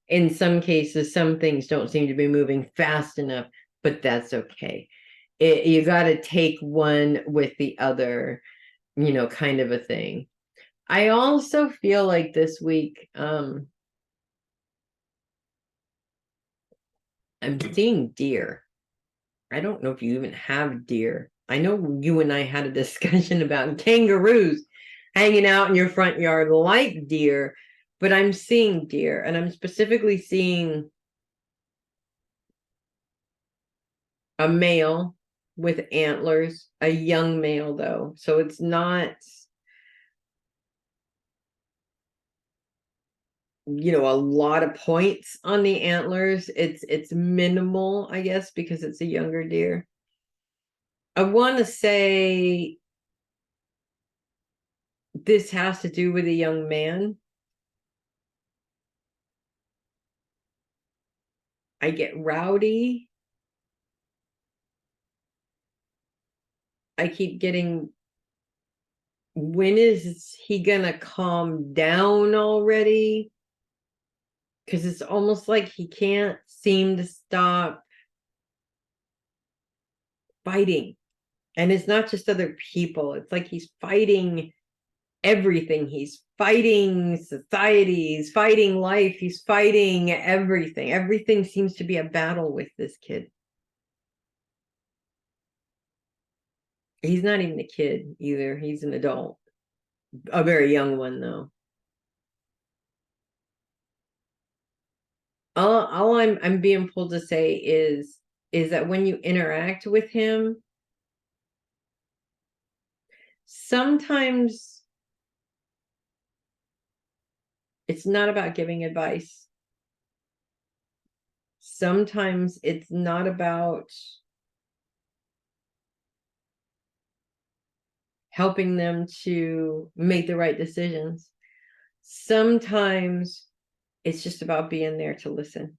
in some cases, some things don't seem to be moving fast enough, but that's okay. You got to take one with the other, kind of a thing. I also feel like this week I'm seeing deer. I don't know if you even have deer. I know you and I had a discussion about kangaroos hanging out in your front yard like deer, but I'm seeing deer, and I'm specifically seeing a male with antlers, a young male though. So it's not, a lot of points on the antlers. It's minimal, I guess, because it's a younger deer. I want to say this has to do with a young man. I get rowdy. I keep getting, when is he gonna calm down already? Because it's almost like he can't seem to stop fighting. And it's not just other people. It's like he's fighting everything. He's fighting society. He's fighting life. He's fighting everything. Everything seems to be a battle with this kid. He's not even a kid either. He's an adult. A very young one, though. All I'm being pulled to say is that when you interact with him, Sometimes it's not about giving advice. Sometimes it's not about helping them to make the right decisions. Sometimes it's just about being there to listen.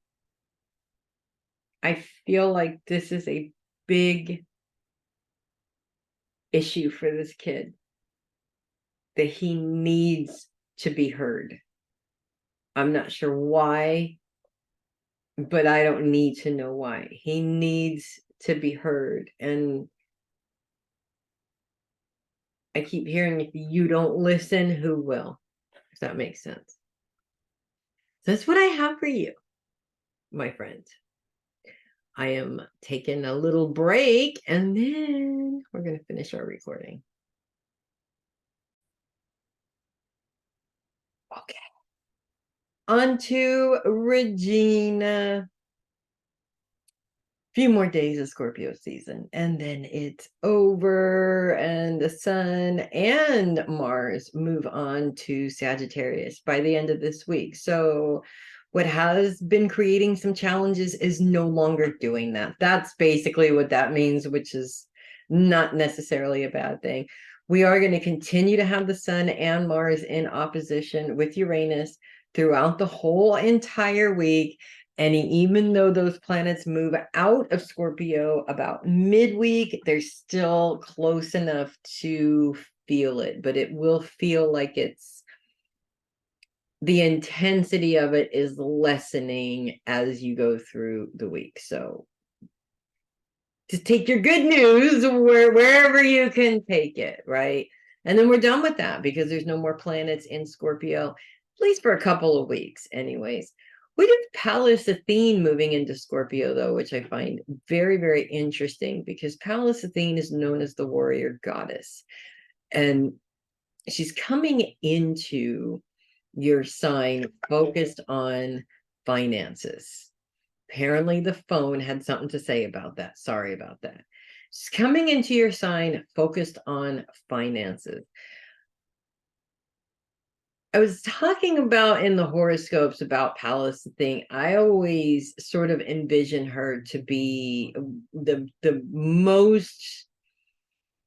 I feel like this is a big issue for this kid, that he needs to be heard. I'm not sure why, but I don't need to know why. He needs to be heard. And I keep hearing, if you don't listen, who will? If that makes sense. That's what I have for you, my friend. I am taking a little break, and then we're going to finish our recording. Okay. On to Regina. Few more days of Scorpio season, and then it's over, and the Sun and Mars move on to Sagittarius by the end of this week. So what has been creating some challenges is no longer doing that. That's basically what that means, which is not necessarily a bad thing. We are going to continue to have the Sun and Mars in opposition with Uranus throughout the whole entire week. And even though those planets move out of Scorpio about midweek, they're still close enough to feel it, but it will feel like the intensity of it is lessening as you go through the week. So just take your good news wherever you can take it, right? And then we're done with that, because there's no more planets in Scorpio, at least for a couple of weeks anyways. We have Pallas Athene moving into Scorpio, though, which I find very, very interesting, because Pallas Athene is known as the warrior goddess. And she's coming into your sign focused on finances. Apparently, the phone had something to say about that. Sorry about that. She's coming into your sign focused on finances. I was talking about in the horoscopes about Pallas Athene. I always sort of envision her to be the most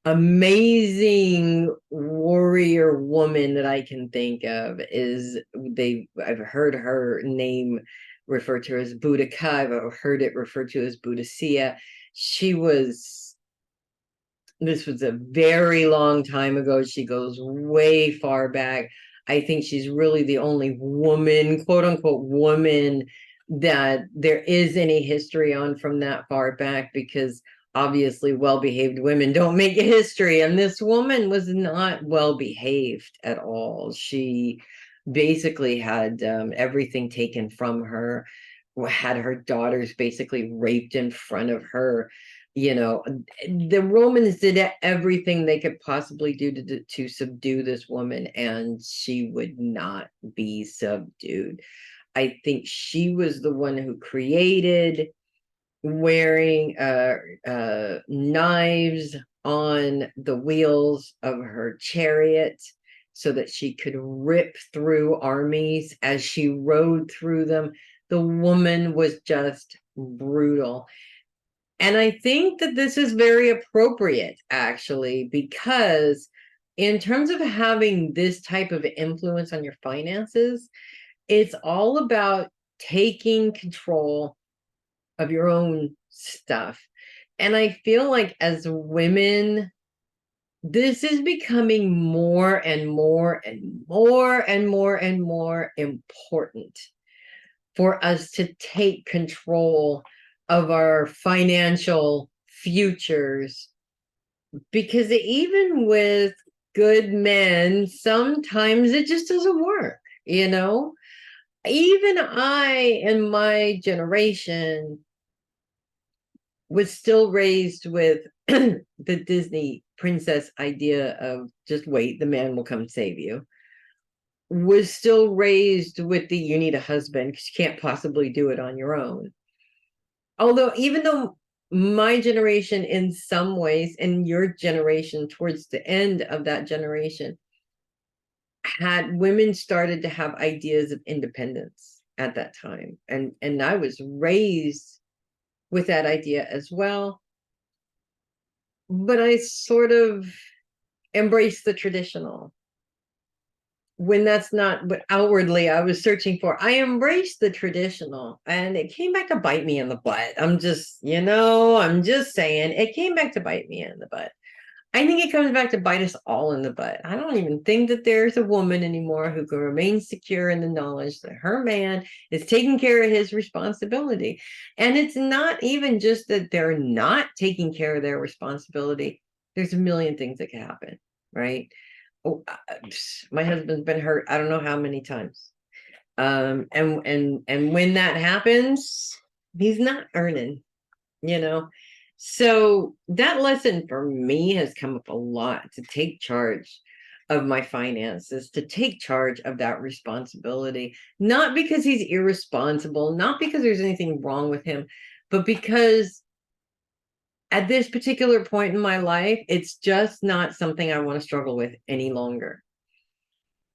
amazing warrior woman that I can think of. I've heard her name referred to as Boudica. I've heard it referred to as Boudicca. This was a very long time ago. She goes way far back. I think she's really the only woman, quote unquote, woman that there is any history on from that far back, because obviously well-behaved women don't make a history. And this woman was not well-behaved at all. She basically had everything taken from her, had her daughters basically raped in front of her. The Romans did everything they could possibly do to subdue this woman, and she would not be subdued. I think she was the one who created wearing knives on the wheels of her chariot so that she could rip through armies as she rode through them. The woman was just brutal. And I think that this is very appropriate, actually, because in terms of having this type of influence on your finances, it's all about taking control of your own stuff. And I feel like as women, this is becoming more and more and more and more and more important for us to take control of our financial futures, because even with good men, sometimes it just doesn't work. Even I, in my generation, was still raised with the Disney princess idea of just wait, the man will come save you. Was still raised with you need a husband because you can't possibly do it on your own. Although, even though my generation in some ways, and your generation towards the end of that generation, had women started to have ideas of independence at that time. And I was raised with that idea as well. But I sort of embraced the traditional when that's not what outwardly I was searching for. I embraced the traditional, and it came back to bite me in the butt. I'm just saying, it came back to bite me in the butt. I think it comes back to bite us all in the butt. I don't even think that there's a woman anymore who can remain secure in the knowledge that her man is taking care of his responsibility. And it's not even just that they're not taking care of their responsibility. There's a million things that can happen, right? Oh, my husband's been hurt I don't know how many times. And when that happens, he's not earning, you know. So that lesson for me has come up a lot, to take charge of my finances, to take charge of that responsibility, not because he's irresponsible, not because there's anything wrong with him, but because at this particular point in my life, it's just not something I want to struggle with any longer.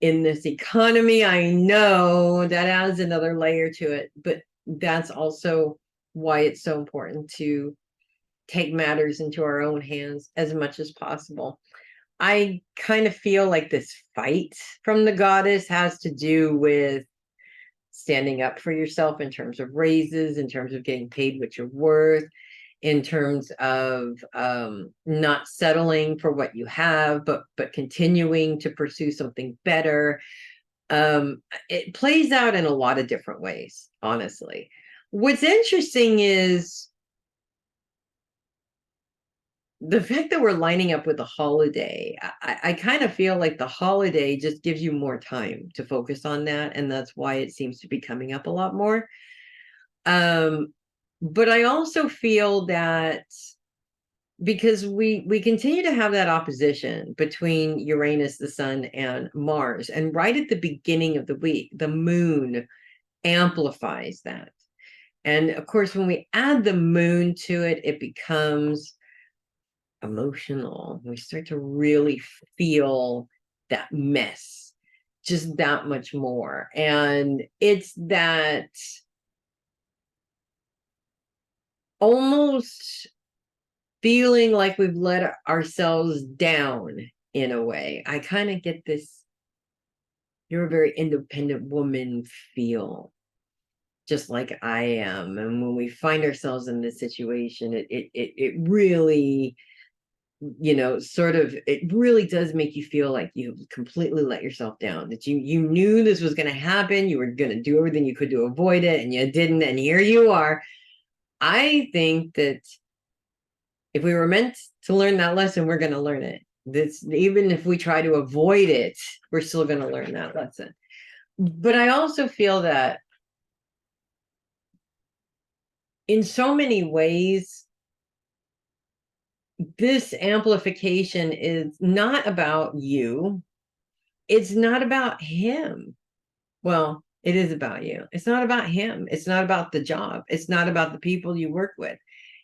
In this economy, I know that adds another layer to it, but that's also why it's so important to take matters into our own hands as much as possible. I kind of feel like this fight from the goddess has to do with standing up for yourself in terms of raises, in terms of getting paid what you're worth, in terms of not settling for what you have, but continuing to pursue something better. It plays out in a lot of different ways, honestly. What's interesting is the fact that we're lining up with the holiday. I kind of feel like the holiday just gives you more time to focus on that, and that's why it seems to be coming up a lot more. But I also feel that because we continue to have that opposition between Uranus, the sun, and Mars, and right at the beginning of the week, the moon amplifies that. And of course, when we add the moon to it, it becomes emotional. We start to really feel that mess just that much more. And it's that almost feeling like we've let ourselves down in a way. I kind of get this, you're a very independent woman feel, just like I am. And when we find ourselves in this situation, it really, sort of, it really does make you feel like you've completely let yourself down, that you knew this was going to happen, you were going to do everything you could to avoid it, and you didn't, and here you are. I think that if we were meant to learn that lesson, we're going to learn it. This, even if we try to avoid it, we're still going to learn that lesson. But I also feel that in so many ways, this amplification is not about you. It's not about him. Well, it is about you. It's not about him. It's not about the job. It's not about the people you work with.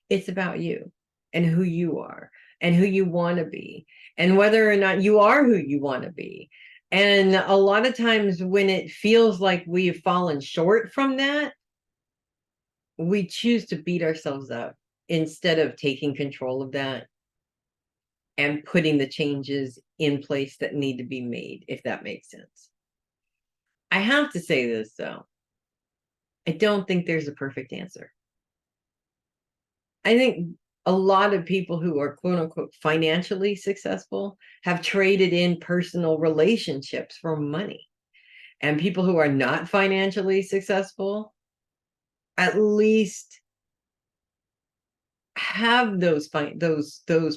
It's about you and who you are and who you want to be and whether or not you are who you want to be. And a lot of times when it feels like we've fallen short from that, we choose to beat ourselves up instead of taking control of that and putting the changes in place that need to be made, if that makes sense. I have to say this, though. I don't think there's a perfect answer. I think a lot of people who are quote unquote financially successful have traded in personal relationships for money. And people who are not financially successful at least have those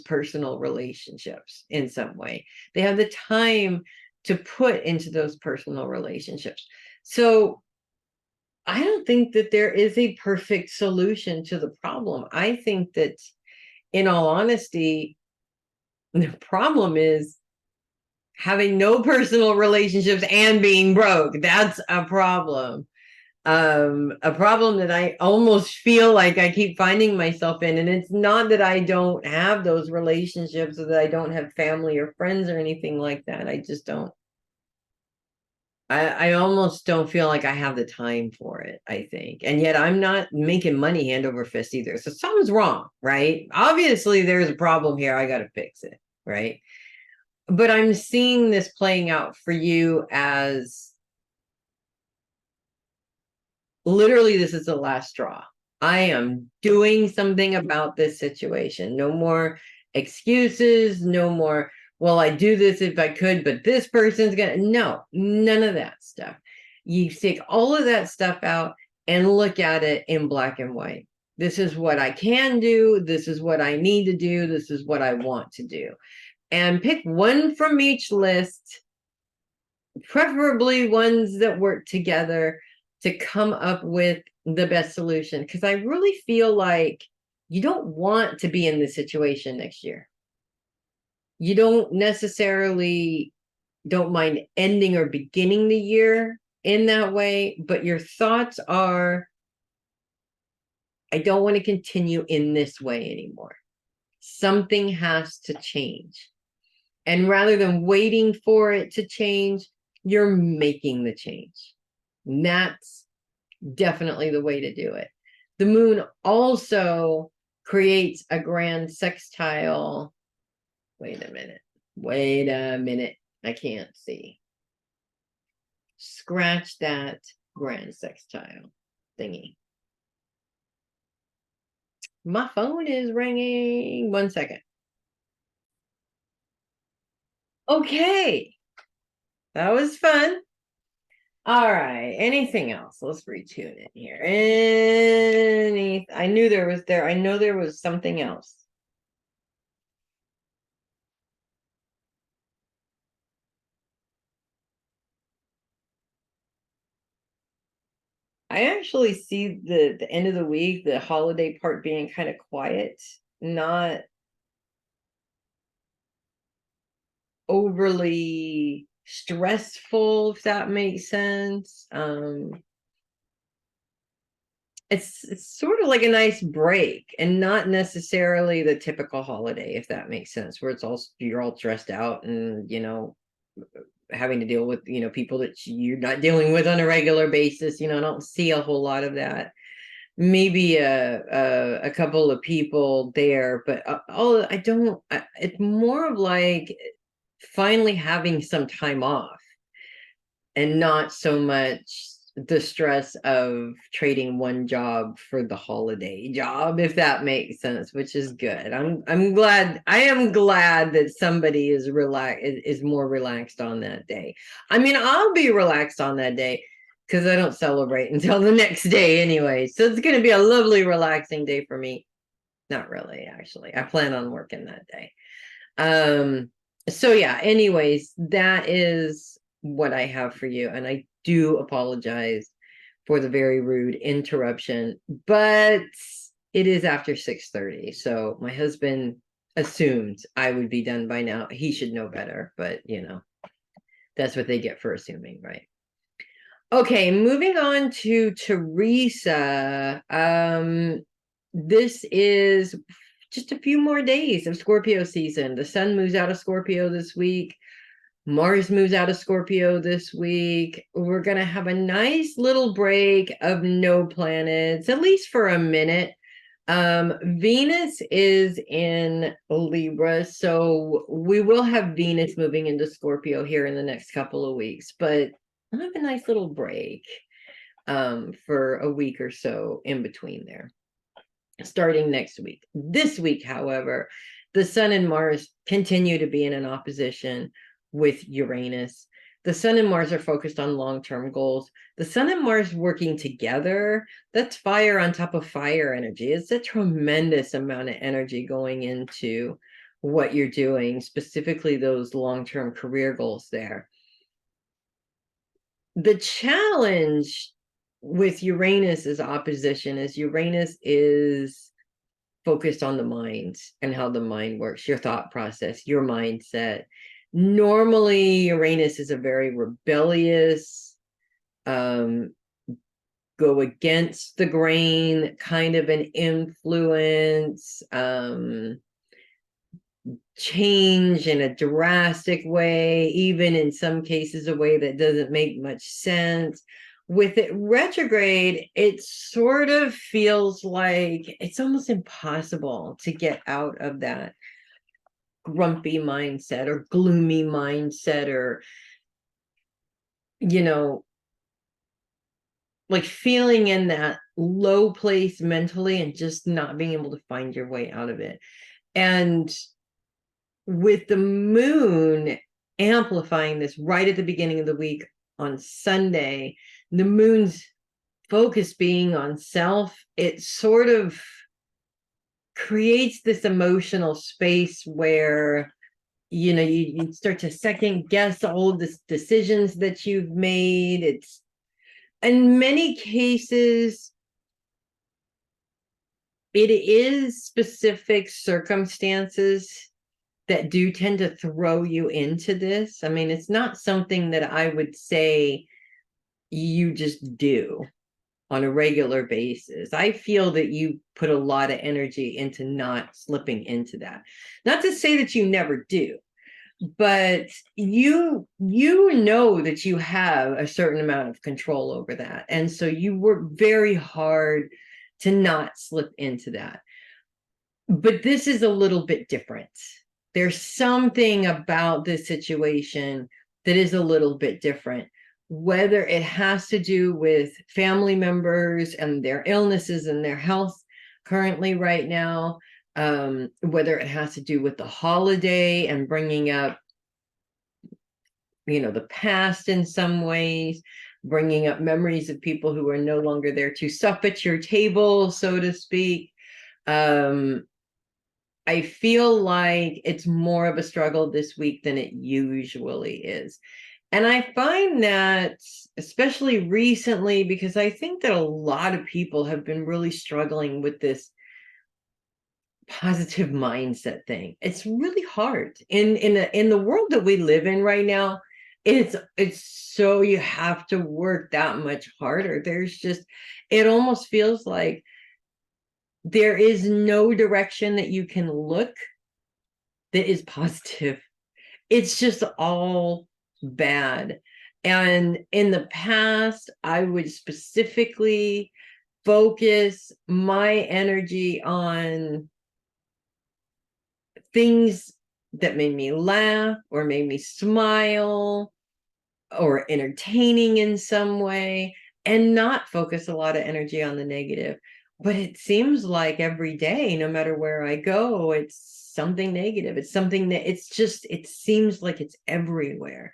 personal relationships in some way. They have the time to put into those personal relationships. So I don't think that there is a perfect solution to the problem. I think that, in all honesty, the problem is having no personal relationships and being broke. That's a problem. A problem that I almost feel like I keep finding myself in. And it's not that I don't have those relationships or that I don't have family or friends or anything like that. I just don't. I almost don't feel like I have the time for it, I think. And yet I'm not making money hand over fist either. So something's wrong, right? Obviously, there's a problem here. I got to fix it, right? But I'm seeing this playing out for you as literally this is the last straw. I am doing something about this situation. No more excuses, no more, well, I do this if I could, but this person's gonna, no, none of that stuff. You take all of that stuff out and look at it in black and white. This is what I can do. This is what I need to do. This is what I want to do. And pick one from each list, preferably ones that work together to come up with the best solution. Because I really feel like you don't want to be in this situation next year. You don't necessarily don't mind ending or beginning the year in that way, but your thoughts are, I don't want to continue in this way anymore. Something has to change. And rather than waiting for it to change, you're making the change. And that's definitely the way to do it. The moon also creates a grand sextile. Wait a minute. Wait a minute. I can't see. Scratch that grand sextile thingy. My phone is ringing. 1 second. Okay. That was fun. All right. Anything else? Let's retune it here. I knew there was I know there was something else. I actually see the end of the week, the holiday part being kind of quiet, not overly stressful, if that makes sense. It's sort of like a nice break and not necessarily the typical holiday, if that makes sense, where it's all you're all stressed out and having to deal with people that you're not dealing with on a regular basis. I don't see a whole lot of that. Maybe a couple of people there, but all I don't. It's more of like finally having some time off and not so much the stress of trading one job for the holiday job, if that makes sense, which is good. I'm glad. I am glad that somebody is more relaxed on that day. I mean, I'll be relaxed on that day because I don't celebrate until the next day anyway. So it's going to be a lovely, relaxing day for me. Not really, actually. I plan on working that day. So yeah, anyways, that is what I have for you. And I do apologize for the very rude interruption, but it is after 6:30. So my husband assumed I would be done by now. He should know better, but that's what they get for assuming, right? Okay, moving on to Theresa. This is just a few more days of Scorpio season. The sun moves out of Scorpio this week. Mars moves out of Scorpio this week. We're going to have a nice little break of no planets, at least for a minute. Venus is in Libra, so we will have Venus moving into Scorpio here in the next couple of weeks, but I'll have a nice little break for a week or so in between there, starting next week. This week, however, the Sun and Mars continue to be in an opposition with Uranus. The Sun and Mars are focused on long-term goals. The Sun and Mars working together, that's fire on top of fire energy. It's a tremendous amount of energy going into what you're doing, specifically those long-term career goals there. The challenge with Uranus's opposition is Uranus is focused on the mind and how the mind works, your thought process, your mindset. Normally, Uranus is a very rebellious, go against the grain kind of an influence, change in a drastic way, even in some cases a way that doesn't make much sense. With it retrograde, it sort of feels like it's almost impossible to get out of that grumpy mindset or gloomy mindset, or, you know, like feeling in that low place mentally and just not being able to find your way out of it. And with the moon amplifying this right at the beginning of the week on Sunday, the moon's focus being on self, it sort of creates this emotional space where, you know, you start to second guess all the decisions that you've made. It's, in many cases, it is specific circumstances that do tend to throw you into this. I mean, it's not something that I would say you just do on a regular basis. I feel that you put a lot of energy into not slipping into that. Not to say that you never do, but you know that you have a certain amount of control over that. And so you work very hard to not slip into that. But this is a little bit different. There's something about this situation that is a little bit different, whether it has to do with family members and their illnesses and their health currently right now, whether it has to do with the holiday and bringing up, you know, the past in some ways, bringing up memories of people who are no longer there to sup at your table, so to speak. I feel like it's more of a struggle this week than it usually is. And I find that, especially recently, because I think that a lot of people have been really struggling with this positive mindset thing. It's really hard in the world that we live in right now. It's so, you have to work that much harder. There's just, it almost feels like there is no direction that you can look that is positive. It's just all bad. And in the past, I would specifically focus my energy on things that made me laugh or made me smile or entertaining in some way, and not focus a lot of energy on the negative. But it seems like every day, no matter where I go, it's something negative. It's something that, it's just, it seems like it's everywhere.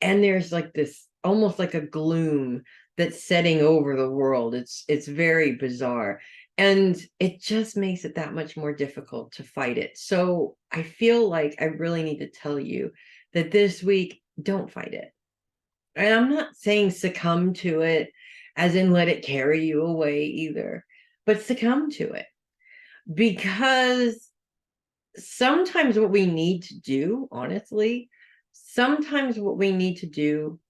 And there's like this, almost like a gloom that's setting over the world. It's very bizarre. And it just makes it that much more difficult to fight it. So I feel like I really need to tell you that this week, don't fight it. And I'm not saying succumb to it as in let it carry you away either, but succumb to it. Because sometimes what we need to do, honestly, sometimes what we need to do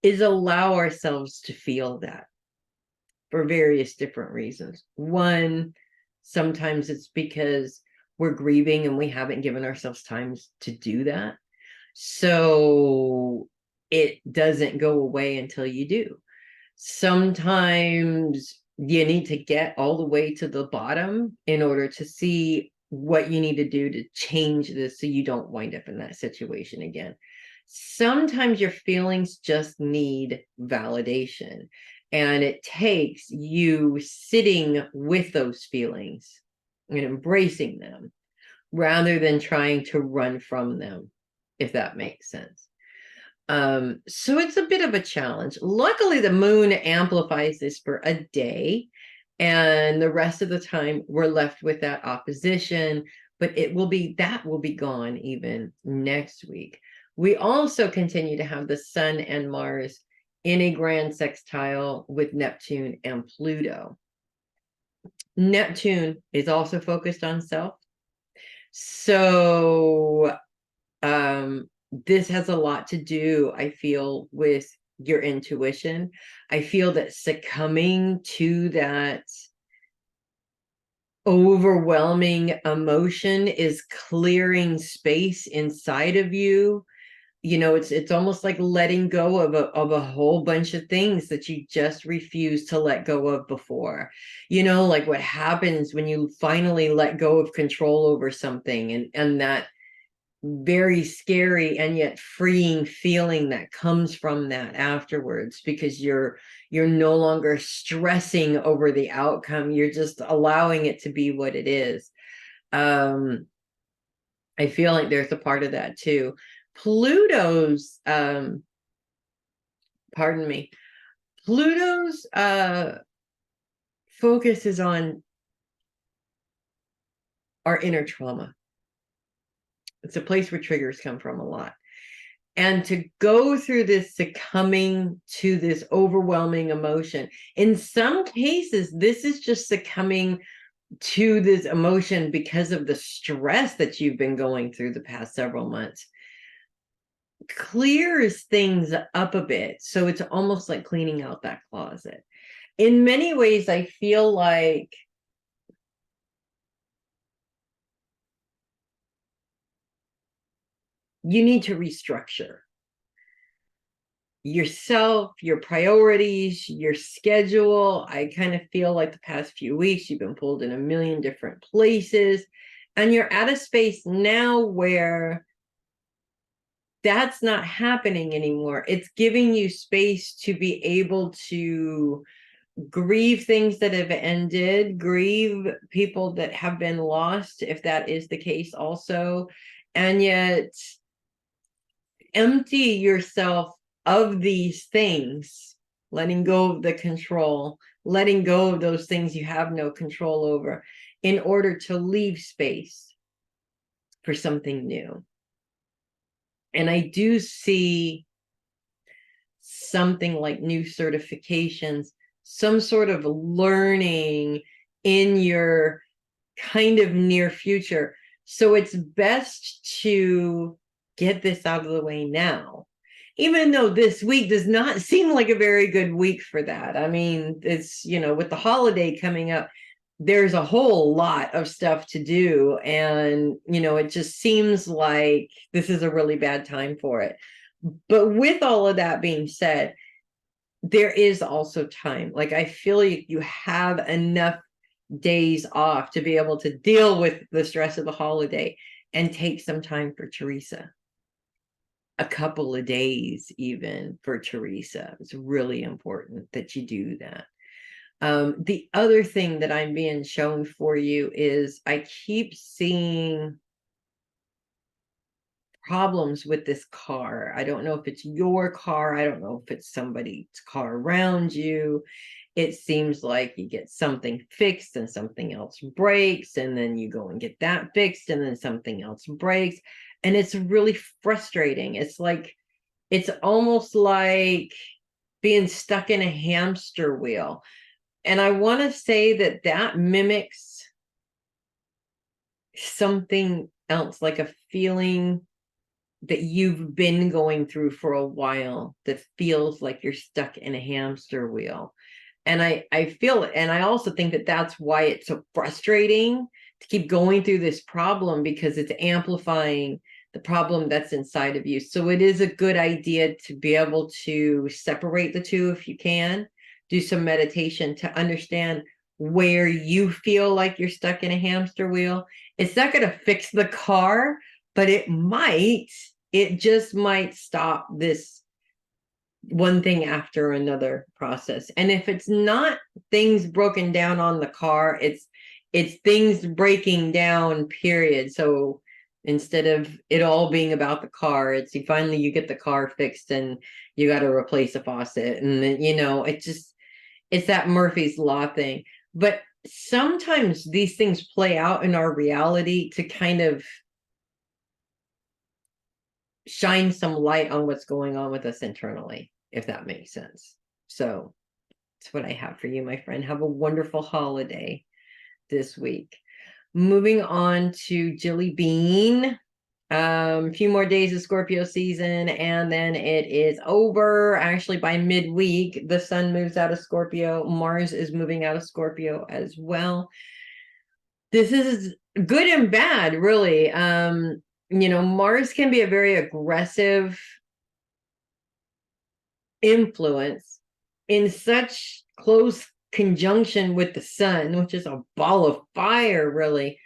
is allow ourselves to feel that for various different reasons. One, sometimes it's because we're grieving and we haven't given ourselves time to do that. So it doesn't go away until you do. Sometimes you need to get all the way to the bottom in order to see what you need to do to change this so you don't wind up in that situation again. Sometimes your feelings just need validation, and it takes you sitting with those feelings and embracing them rather than trying to run from them, if that makes sense. So it's a bit of a challenge. Luckily, the moon amplifies this for a day, and the rest of the time we're left with that opposition, but that will be gone even next week. We also continue to have the Sun and Mars in a grand sextile with Neptune and Pluto. Neptune is also focused on self. So this has a lot to do, I feel, with your intuition. I feel that succumbing to that overwhelming emotion is clearing space inside of you. You know, it's almost like letting go of a whole bunch of things that you just refused to let go of before. You know, like what happens when you finally let go of control over something, and that very scary and yet freeing feeling that comes from that afterwards, because you're no longer stressing over the outcome. You're just allowing it to be what it is. I feel like there's a part of that too. Pluto's pardon me, Pluto's focus is on our inner trauma. It's a place where triggers come from a lot. And to go through this succumbing to this overwhelming emotion, in some cases, this is just succumbing to this emotion because of the stress that you've been going through the past several months. Clears things up a bit. So it's almost like cleaning out that closet. In many ways, I feel like you need to restructure yourself, your priorities, your schedule. I kind of feel like the past few weeks you've been pulled in a million different places, and you're at a space now where that's not happening anymore. It's giving you space to be able to grieve things that have ended, grieve people that have been lost, if that is the case also, and yet empty yourself of these things, letting go of the control, letting go of those things you have no control over, in order to leave space for something new. And I do see something like new certifications, some sort of learning in your kind of near future. So it's best to get this out of the way now, even though this week does not seem like a very good week for that. I mean, it's, you know, with the holiday coming up, there's a whole lot of stuff to do. And, you know, it just seems like this is a really bad time for it. But with all of that being said, there is also time. Like, I feel like you have enough days off to be able to deal with the stress of the holiday and take some time for Theresa. A couple of days even for Theresa. It's really important that you do that. The other thing that I'm being shown for you is I keep seeing problems with this car. I don't know if it's your car. I don't know if it's somebody's car around you. It seems like you get something fixed and something else breaks, and then you go and get that fixed and then something else breaks. And it's really frustrating. It's like, it's almost like being stuck in a hamster wheel. And I want to say that that mimics something else, like a feeling that you've been going through for a while that feels like you're stuck in a hamster wheel. And I feel it. And I also think that that's why it's so frustrating to keep going through this problem, because it's amplifying the problem that's inside of you. So it is a good idea to be able to separate the two if you can. Do some meditation to understand where you feel like you're stuck in a hamster wheel. It's not going to fix the car, but it just might stop this one thing after another process. And if it's not things broken down on the car, it's things breaking down, period. So instead of it all being about the car, it's you get the car fixed and you got to replace a faucet. And then, you know, it's that Murphy's Law thing. But sometimes these things play out in our reality to kind of shine some light on what's going on with us internally, if that makes sense. So that's what I have for you, my friend. Have a wonderful holiday this week. Moving on to Jilly Bean. A few more days of Scorpio season, and then it is over. Actually, by midweek, the sun moves out of Scorpio. Mars is moving out of Scorpio as well. This is good and bad, really. Mars can be a very aggressive influence in such close conjunction with the sun, which is a ball of fire, really.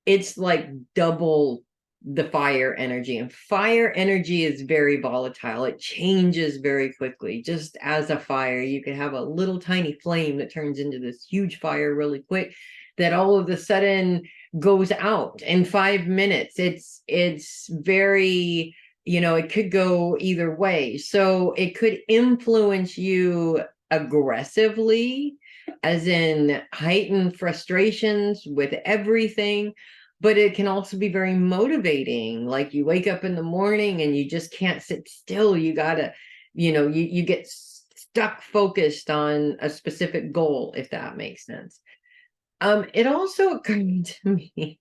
It's like double the fire energy, and fire energy is very volatile. It changes very quickly. Just as a fire, you can have a little tiny flame that turns into this huge fire really quick, that all of a sudden goes out in 5 minutes. It's very, it could go either way. So it could influence you aggressively, as in heightened frustrations with everything. But it can also be very motivating. Like you wake up in the morning and you just can't sit still. You gotta, you get stuck focused on a specific goal, if that makes sense. It also occurred to me.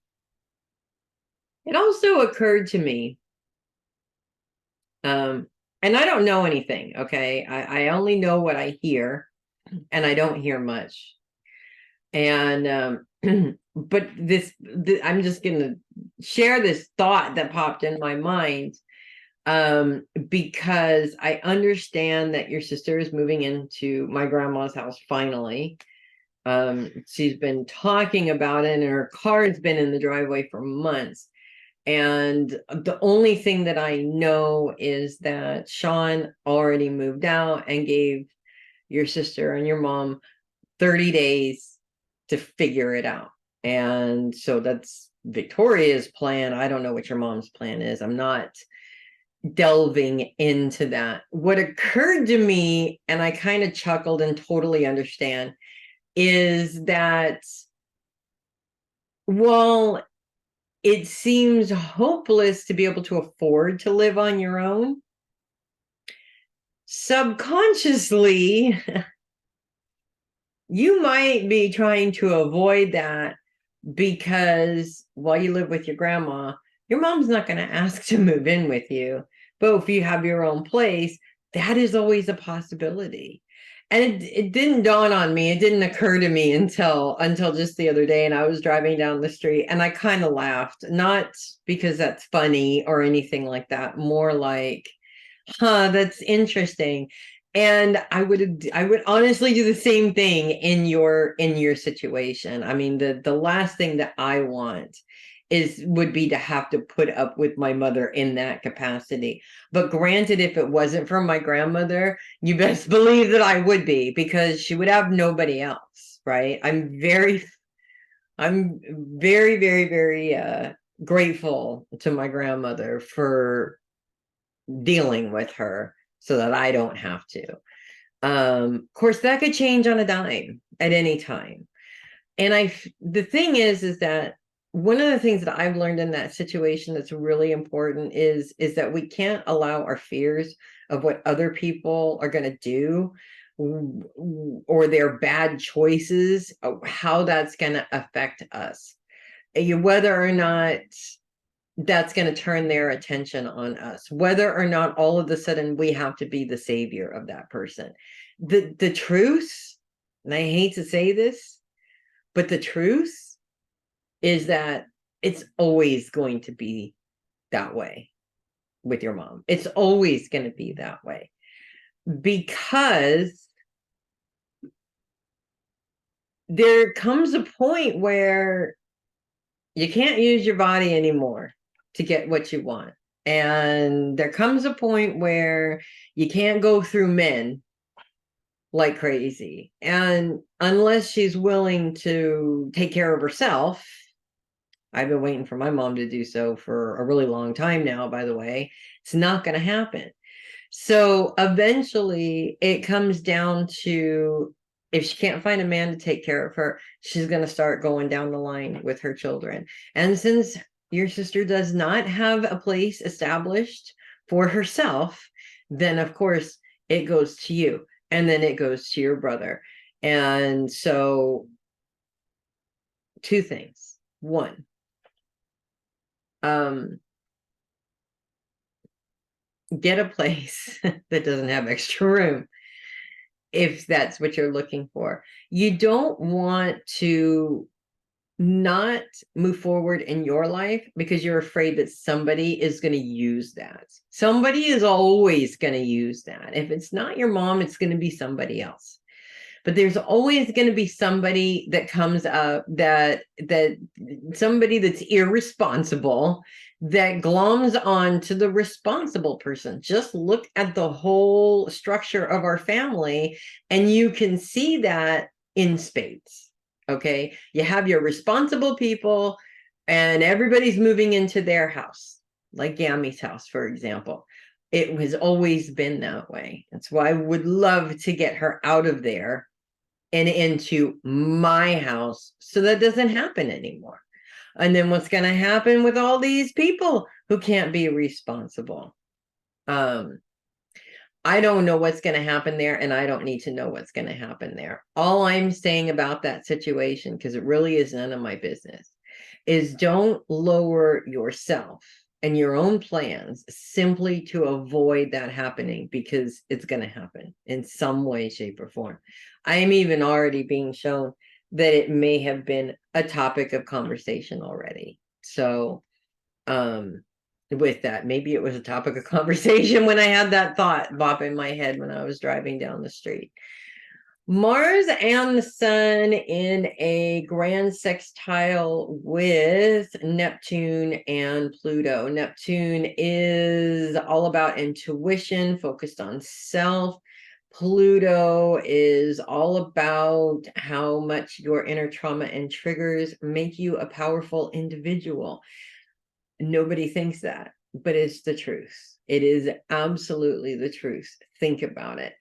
It also occurred to me. And I don't know anything, okay? I only know what I hear, and I don't hear much. And but I'm just gonna share this thought that popped in my mind, because I understand that your sister is moving into my grandma's house finally. She's been talking about it, and her car's been in the driveway for months. And the only thing that I know is that Sean already moved out and gave your sister and your mom 30 days to figure it out. And so that's Victoria's plan. I don't know what your mom's plan is. I'm not delving into that. What occurred to me, and I kind of chuckled and totally understand, is that, well, it seems hopeless to be able to afford to live on your own. Subconsciously, you might be trying to avoid that, because while you live with your grandma, your mom's not going to ask to move in with you. But if you have your own place, that is always a possibility. And it didn't dawn on me. It didn't occur to me until just the other day. And I was driving down the street and I kind of laughed, not because that's funny or anything like that, more like, that's interesting. And I would honestly do the same thing in your situation. I mean, the last thing that I want would be to have to put up with my mother in that capacity. But granted, if it wasn't for my grandmother, you best believe that I would be, because she would have nobody else, right? I'm very, very, very grateful to my grandmother for dealing with her so that I don't have to. Of course, that could change on a dime at any time. And the thing is that one of the things that I've learned in that situation that's really important is that we can't allow our fears of what other people are going to do, or their bad choices, how that's going to affect us, whether or not that's going to turn their attention on us, whether or not all of a sudden we have to be the savior of that person. The truth, and I hate to say this, but the truth is that it's always going to be that way with your mom. It's always going to be that way, because there comes a point where you can't use your body anymore to get what you want. And there comes a point where you can't go through men like crazy. And unless she's willing to take care of herself, I've been waiting for my mom to do so for a really long time now, by the way, it's not going to happen. So eventually it comes down to, if she can't find a man to take care of her, she's going to start going down the line with her children. And since your sister does not have a place established for herself, then of course it goes to you, and then it goes to your brother. And so, two things. One, Get a place that doesn't have extra room, if that's what you're looking for. You don't want to not move forward in your life because you're afraid that somebody is going to use that. Somebody is always going to use that. If it's not your mom, it's going to be somebody else. But there's always going to be somebody that comes up that somebody that's irresponsible that gloms on to the responsible person. Just look at the whole structure of our family and you can see that in spades. Okay, you have your responsible people and everybody's moving into their house, like Gammy's house, for example. It has always been that way. That's why I would love to get her out of there and into my house so that doesn't happen anymore. And then what's going to happen with all these people who can't be responsible? I don't know what's going to happen there, and I don't need to know what's going to happen there. All I'm saying about that situation, because it really is none of my business, is don't lower yourself and your own plans simply to avoid that happening, because it's going to happen in some way, shape, or form. I am even already being shown that it may have been a topic of conversation already. So, with that, maybe it was a topic of conversation when I had that thought bop in my head when I was driving down the street. Mars and the Sun in a grand sextile with Neptune and Pluto. Neptune is all about intuition, focused on self. Pluto is all about how much your inner trauma and triggers make you a powerful individual. Nobody thinks that, but it's the truth. It is absolutely the truth. Think about it.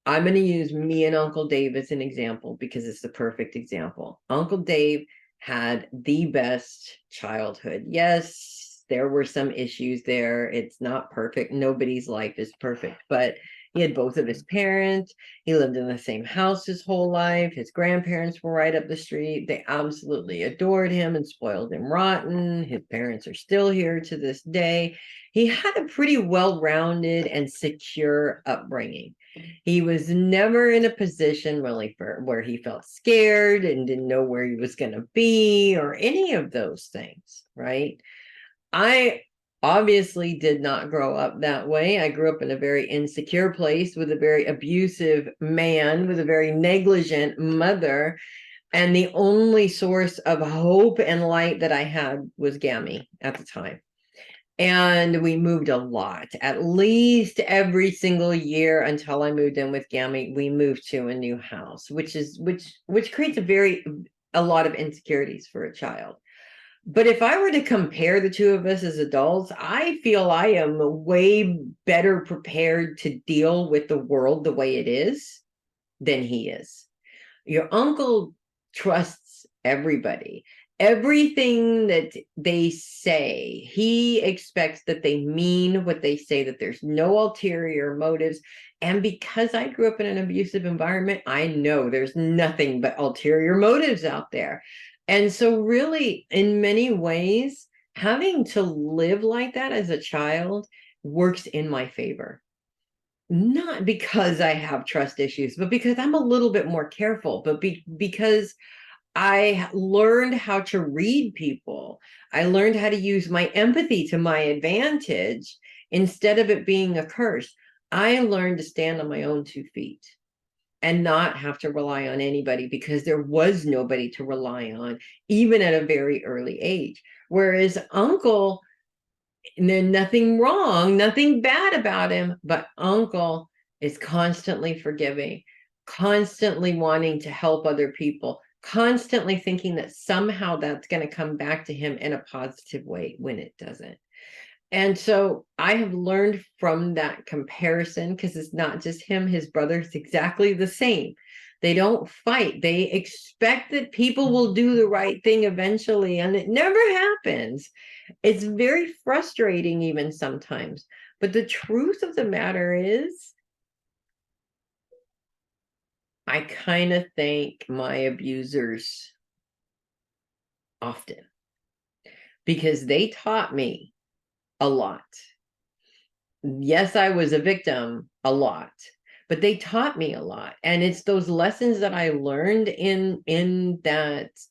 I'm going to use me and Uncle Dave as an example because it's the perfect example. Uncle Dave had the best childhood. Yes, there were some issues there. It's not perfect. Nobody's life is perfect, but he had both of his parents. He lived in the same house his whole life. His grandparents were right up the street. They absolutely adored him and spoiled him rotten. His parents are still here to this day. He had a pretty well-rounded and secure upbringing. He was never in a position really where he felt scared and didn't know where he was going to be or any of those things, right? I obviously did not grow up that way. I grew up in a very insecure place with a very abusive man, with a very negligent mother. And the only source of hope and light that I had was Gammy at the time. And we moved a lot, at least every single year until I moved in with Gammy. We moved to a new house, which creates a lot of insecurities for a child. But if I were to compare the two of us as adults, I feel I am way better prepared to deal with the world the way it is than he is. Your uncle trusts everybody. Everything that they say, he expects that they mean what they say, that there's no ulterior motives. And because I grew up in an abusive environment, I know there's nothing but ulterior motives out there. And so really, in many ways, having to live like that as a child works in my favor. Not because I have trust issues, but because I'm a little bit more careful, but because I learned how to read people. I learned how to use my empathy to my advantage instead of it being a curse. I learned to stand on my own 2 feet and not have to rely on anybody, because there was nobody to rely on, even at a very early age. Whereas Uncle, there's nothing wrong, nothing bad about him, but Uncle is constantly forgiving, constantly wanting to help other people, constantly thinking that somehow that's going to come back to him in a positive way when it doesn't. And so I have learned from that comparison, because it's not just him, his brother's exactly the same. They don't fight. They expect that people will do the right thing eventually, and it never happens. It's very frustrating even sometimes. But the truth of the matter is, I kind of thank my abusers often, because they taught me a lot. Yes, I was a victim a lot, but they taught me a lot. And it's those lessons that I learned in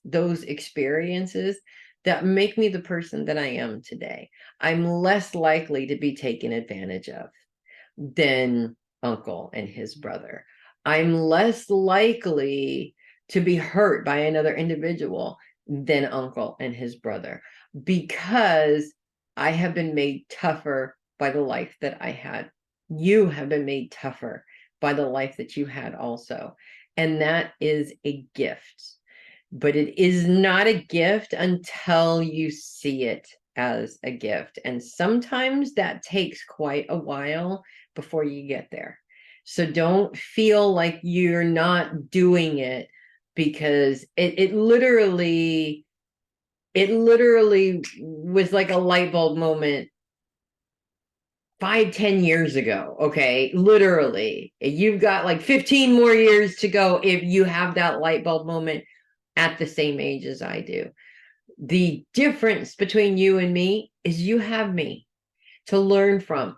those experiences that make me the person that I am today. I'm less likely to be taken advantage of than Uncle and his brother. I'm less likely to be hurt by another individual than Uncle and his brother, because I have been made tougher by the life that I had. You have been made tougher by the life that you had also. And that is a gift. But it is not a gift until you see it as a gift. And sometimes that takes quite a while before you get there. So don't feel like you're not doing it, because it literally was like a light bulb moment 5-10 years ago. Okay, literally, you've got like 15 more years to go if you have that light bulb moment at the same age as I do. The difference between you and me is you have me to learn from,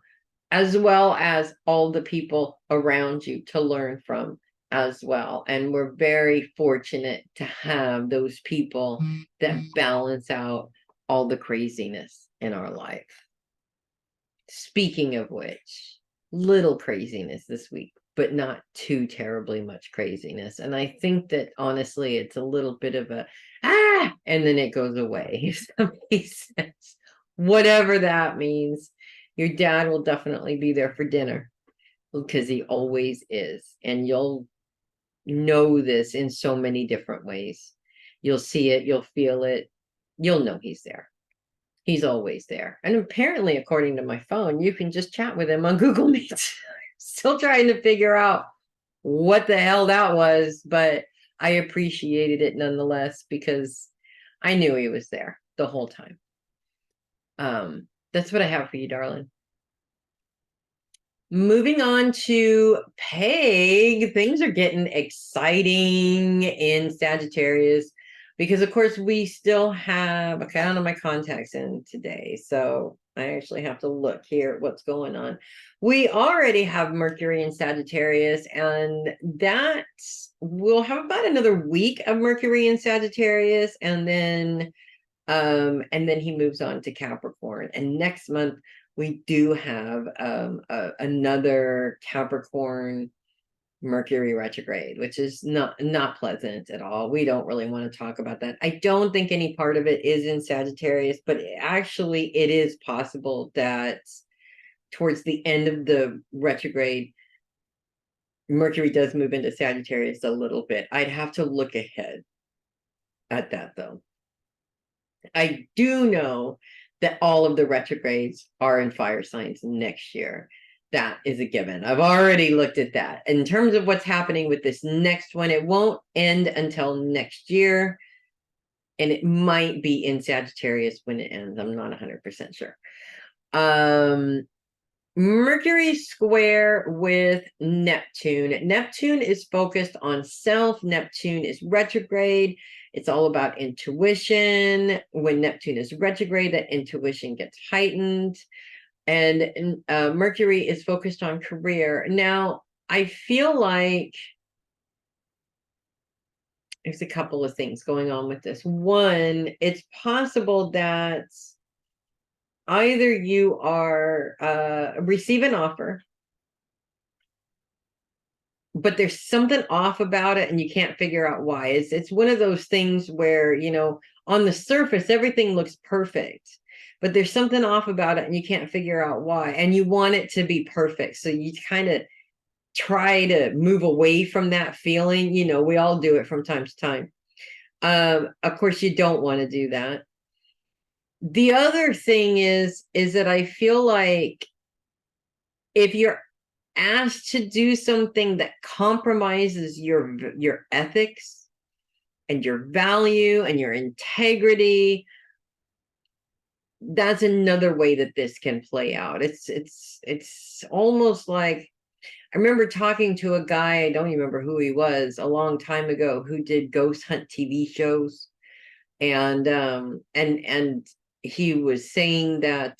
as well as all the people around you to learn from as well. And we're very fortunate to have those people that balance out all the craziness in our life. Speaking of which, little craziness this week, but not too terribly much craziness. And I think that honestly, it's a little bit of a and then it goes away. If that makes sense. Whatever that means, your dad will definitely be there for dinner, because he always is. And you'll know this in so many different ways. You'll see it, you'll feel it, you'll know he's there. He's always there. And apparently, according to my phone, you can just chat with him on Google Meet. Still trying to figure out what the hell that was, but I appreciated it nonetheless, because I knew he was there the whole time. That's what I have for you, darling. Moving on to Peg, things are getting exciting in Sagittarius, because of course we still have, okay, I don't have my contacts in today, so I actually have to look here at what's going on. We already have Mercury in Sagittarius, and that we'll have about another week of Mercury in Sagittarius, and then he moves on to Capricorn. And next month we do have another Capricorn Mercury retrograde, which is not pleasant at all. We don't really want to talk about that. I don't think any part of it is in Sagittarius, but actually it is possible that towards the end of the retrograde, Mercury does move into Sagittarius a little bit. I'd have to look ahead at that, though. I do know that all of the retrogrades are in fire signs next year. That is a given. I've already looked at that. In terms of what's happening with this next one, it won't end until next year. And it might be in Sagittarius when it ends. I'm not 100% sure. Mercury square with Neptune. Neptune is focused on self. Neptune is retrograde. It's all about intuition. When Neptune is retrograde, that intuition gets heightened. And Mercury is focused on career. Now, I feel like there's a couple of things going on with this. One, it's possible that either you are receive an offer, but there's something off about it and you can't figure out why. It's one of those things where, you know, on the surface, everything looks perfect, but there's something off about it and you can't figure out why. And you want it to be perfect. So you kind of try to move away from that feeling. You know, we all do it from time to time. Of course, you don't want to do that. The other thing is that I feel like if you're asked to do something that compromises your ethics and your value and your integrity, that's another way that this can play out. It's almost like, I remember talking to a guy, I don't remember who he was, a long time ago, who did ghost hunt TV shows, and he was saying that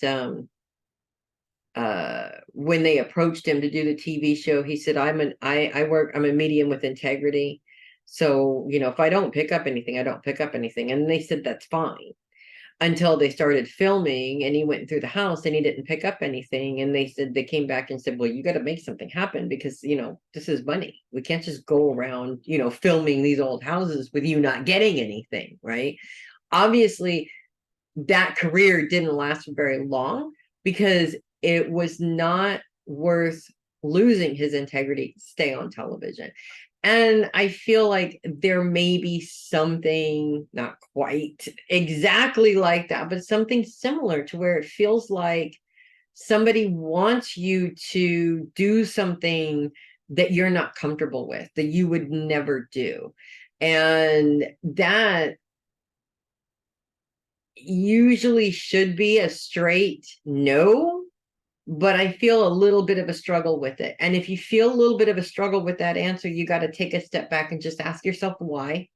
when they approached him to do the TV show, he said, I'm a medium with integrity. So, you know, if I don't pick up anything, I don't pick up anything. And they said, that's fine, until they started filming and he went through the house and he didn't pick up anything. And they said, they came back and said, well, you got to make something happen, because, you know, this is money. We can't just go around, you know, filming these old houses with you not getting anything, right? Obviously, that career didn't last very long, because it was not worth losing his integrity to stay on television. And I feel like there may be something, not quite exactly like that, but something similar, to where it feels like somebody wants you to do something that you're not comfortable with, that you would never do. And that usually should be a straight no, but I feel a little bit of a struggle with it. And if you feel a little bit of a struggle with that answer, you got to take a step back and just ask yourself, why?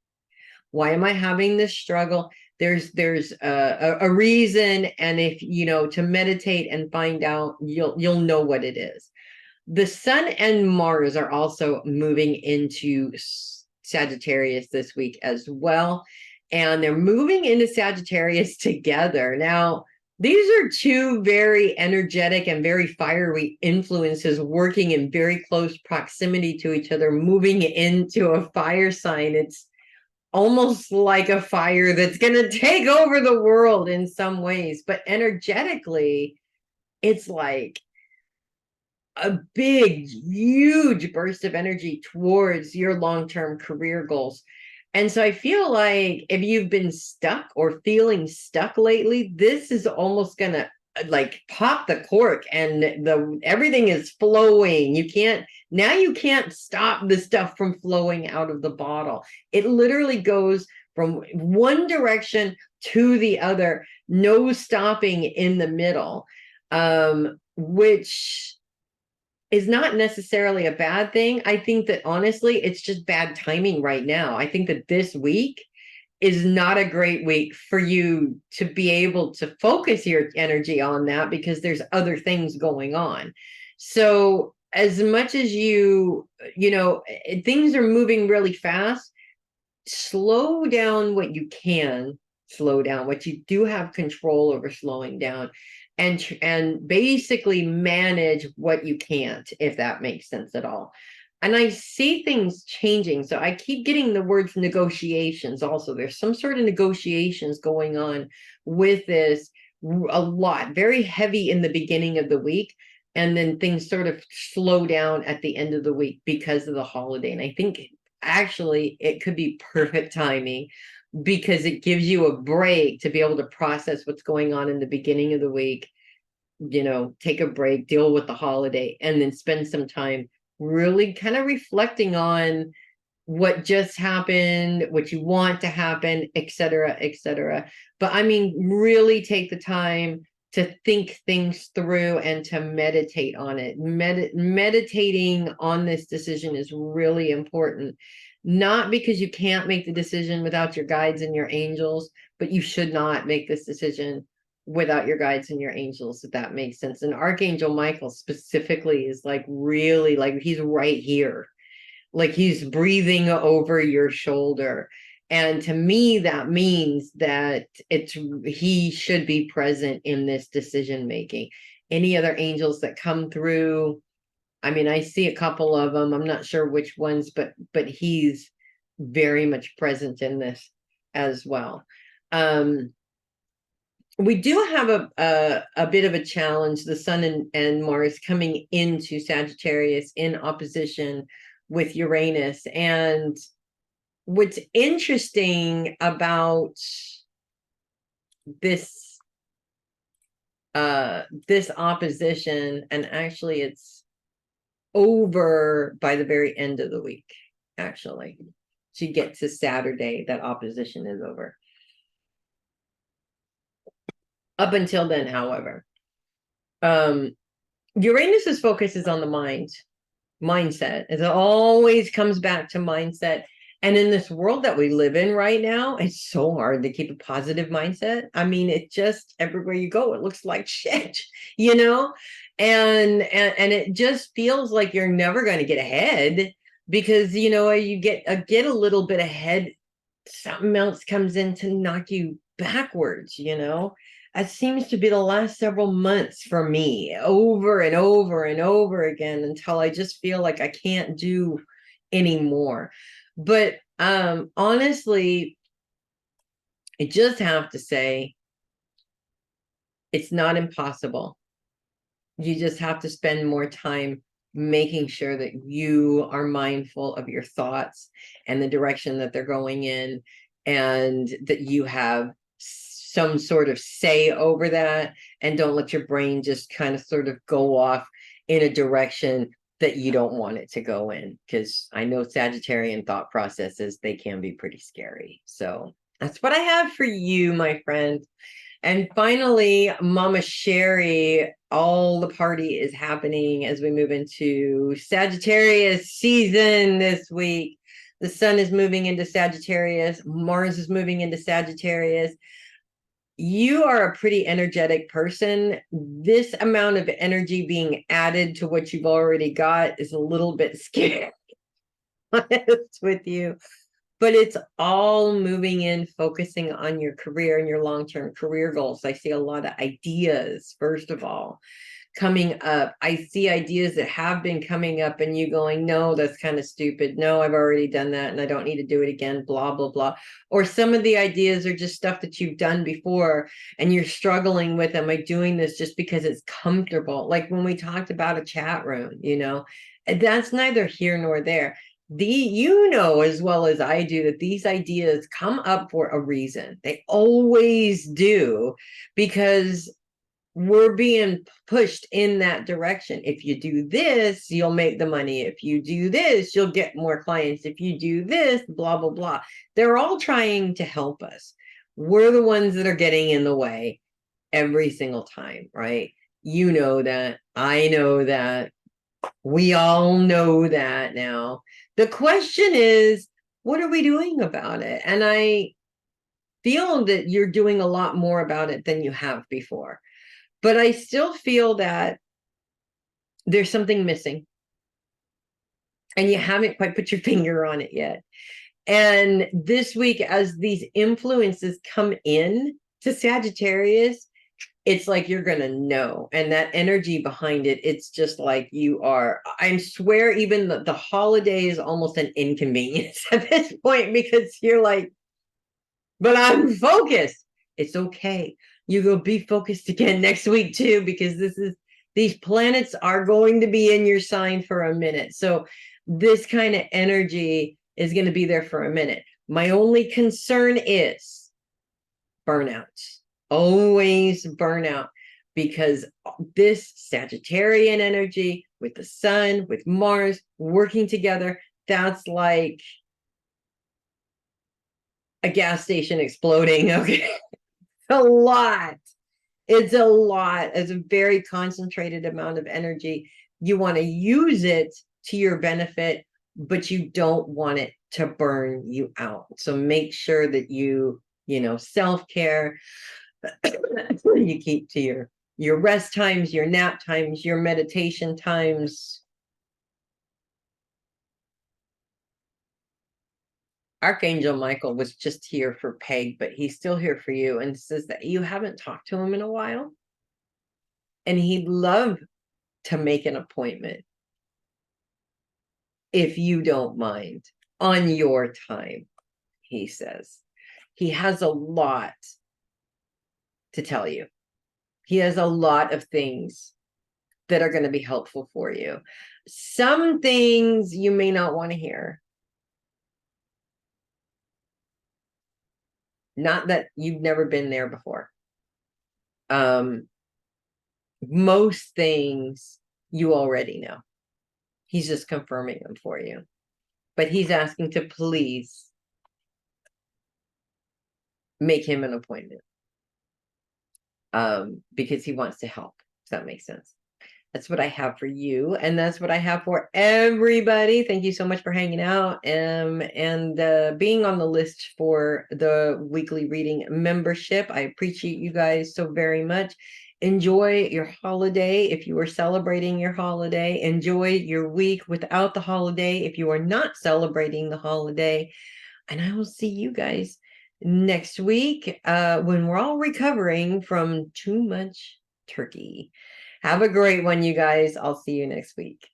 Why am I having this struggle? There's a reason, and if you know, to meditate and find out, you'll know what it is. The Sun and Mars are also moving into Sagittarius this week as well, and they're moving into Sagittarius together. Now, these are two very energetic and very fiery influences working in very close proximity to each other, moving into a fire sign. It's almost like a fire that's going to take over the world in some ways, but energetically, it's like a big, huge burst of energy towards your long-term career goals. And so I feel like if you've been stuck or feeling stuck lately, this is almost going to like pop the cork, and everything is flowing. You can't stop the stuff from flowing out of the bottle. It literally goes from one direction to the other, no stopping in the middle, which is not necessarily a bad thing. I think that honestly, it's just bad timing right now. I think that this week is not a great week for you to be able to focus your energy on that, because there's other things going on. So as much as you know, things are moving really fast, slow down what you can slow down, what you do have control over slowing down, and basically manage what you can't, if that makes sense at all. And I see things changing. So I keep getting the words negotiations also. There's some sort of negotiations going on with this, a lot, very heavy in the beginning of the week. And then things sort of slow down at the end of the week because of the holiday. And I think actually it could be perfect timing, because it gives you a break to be able to process what's going on in the beginning of the week, you know, take a break, deal with the holiday, and then spend some time really kind of reflecting on what just happened, what you want to happen, etc., etc. But I mean, really take the time to think things through and to meditate on it. Meditating on this decision is really important. Not because you can't make the decision without your guides and your angels, but you should not make this decision without your guides and your angels, if that makes sense. And Archangel Michael specifically is like really, like he's right here, like he's breathing over your shoulder. And to me, that means that he should be present in this decision making. Any other angels that come through, I mean, I see a couple of them. I'm not sure which ones, but he's very much present in this as well. We do have a bit of a challenge. The Sun and Mars coming into Sagittarius in opposition with Uranus. And what's interesting about this opposition, and actually it's over by the very end of the week, actually. To get to Saturday, that opposition is over. Up until then, however, Uranus's focus is on the mindset. It always comes back to mindset. And in this world that we live in right now, it's so hard to keep a positive mindset. I mean, it just, everywhere you go, it looks like shit, you know? And it just feels like you're never going to get ahead because, you know, you get a little bit ahead, something else comes in to knock you backwards, you know? It seems to be the last several months for me, over and over and over again, until I just feel like I can't do anymore. But honestly, I just have to say it's not impossible. You just have to spend more time making sure that you are mindful of your thoughts and the direction that they're going in, and that you have some sort of say over that, and don't let your brain just kind of sort of go off in a direction that you don't want it to go in, because I know Sagittarian thought processes, they can be pretty scary. So that's what I have for you, my friend. And finally, Mama Sherri, all the party is happening as we move into Sagittarius season this week. The sun is moving into Sagittarius. Mars is moving into Sagittarius. You are a pretty energetic person. This amount of energy being added to what you've already got is a little bit scary, honest with you. But it's all moving in, focusing on your career and your long-term career goals. I see a lot of ideas, first of all, coming up. I see ideas that have been coming up and you going, no, that's kind of stupid. No, I've already done that and I don't need to do it again, blah, blah, blah. Or some of the ideas are just stuff that you've done before and you're struggling with, am I doing this just because it's comfortable? Like when we talked about a chat room, you know, that's neither here nor there. You know as well as I do that these ideas come up for a reason. They always do, because we're being pushed in that direction. If you do this, you'll make the money. If you do this, you'll get more clients. If you do this, blah, blah, blah. They're all trying to help us. We're the ones that are getting in the way every single time, right? You know that. I know that. We all know that now. The question is, what are we doing about it? And I feel that you're doing a lot more about it than you have before. But I still feel that there's something missing. And you haven't quite put your finger on it yet. And this week, as these influences come in to Sagittarius, it's like you're going to know. And that energy behind it, it's just like you are. I swear, even the holiday is almost an inconvenience at this point, because you're like, but I'm focused. It's okay. You go be focused again next week too, because these planets are going to be in your sign for a minute. So this kind of energy is going to be there for a minute. My only concern is burnout. Always burnout, because this Sagittarian energy with the sun, with Mars working together, that's like a gas station exploding. Okay. A lot. It's a lot. It's a very concentrated amount of energy. You want to use it to your benefit, but you don't want it to burn you out. So make sure that you know, self-care, you keep to your rest times, your nap times, your meditation times. Archangel Michael was just here for Peg, but he's still here for you, and says that you haven't talked to him in a while, and he'd love to make an appointment, if you don't mind, on your time. He says he has a lot to tell you. He has a lot of things that are going to be helpful for you. Some things you may not want to hear. Not that you've never been there before. Most things you already know. He's just confirming them for you. But he's asking to please make him an appointment. Because he wants to help. Does that make sense? That's what I have for you, and that's what I have for everybody. Thank you so much for hanging out and being on the list for the weekly reading membership. I appreciate you guys so very much. Enjoy your holiday if you are celebrating your holiday. Enjoy your week without the holiday if you are not celebrating the holiday. And I will see you guys next week when we're all recovering from too much turkey. Have a great one, you guys. I'll see you next week.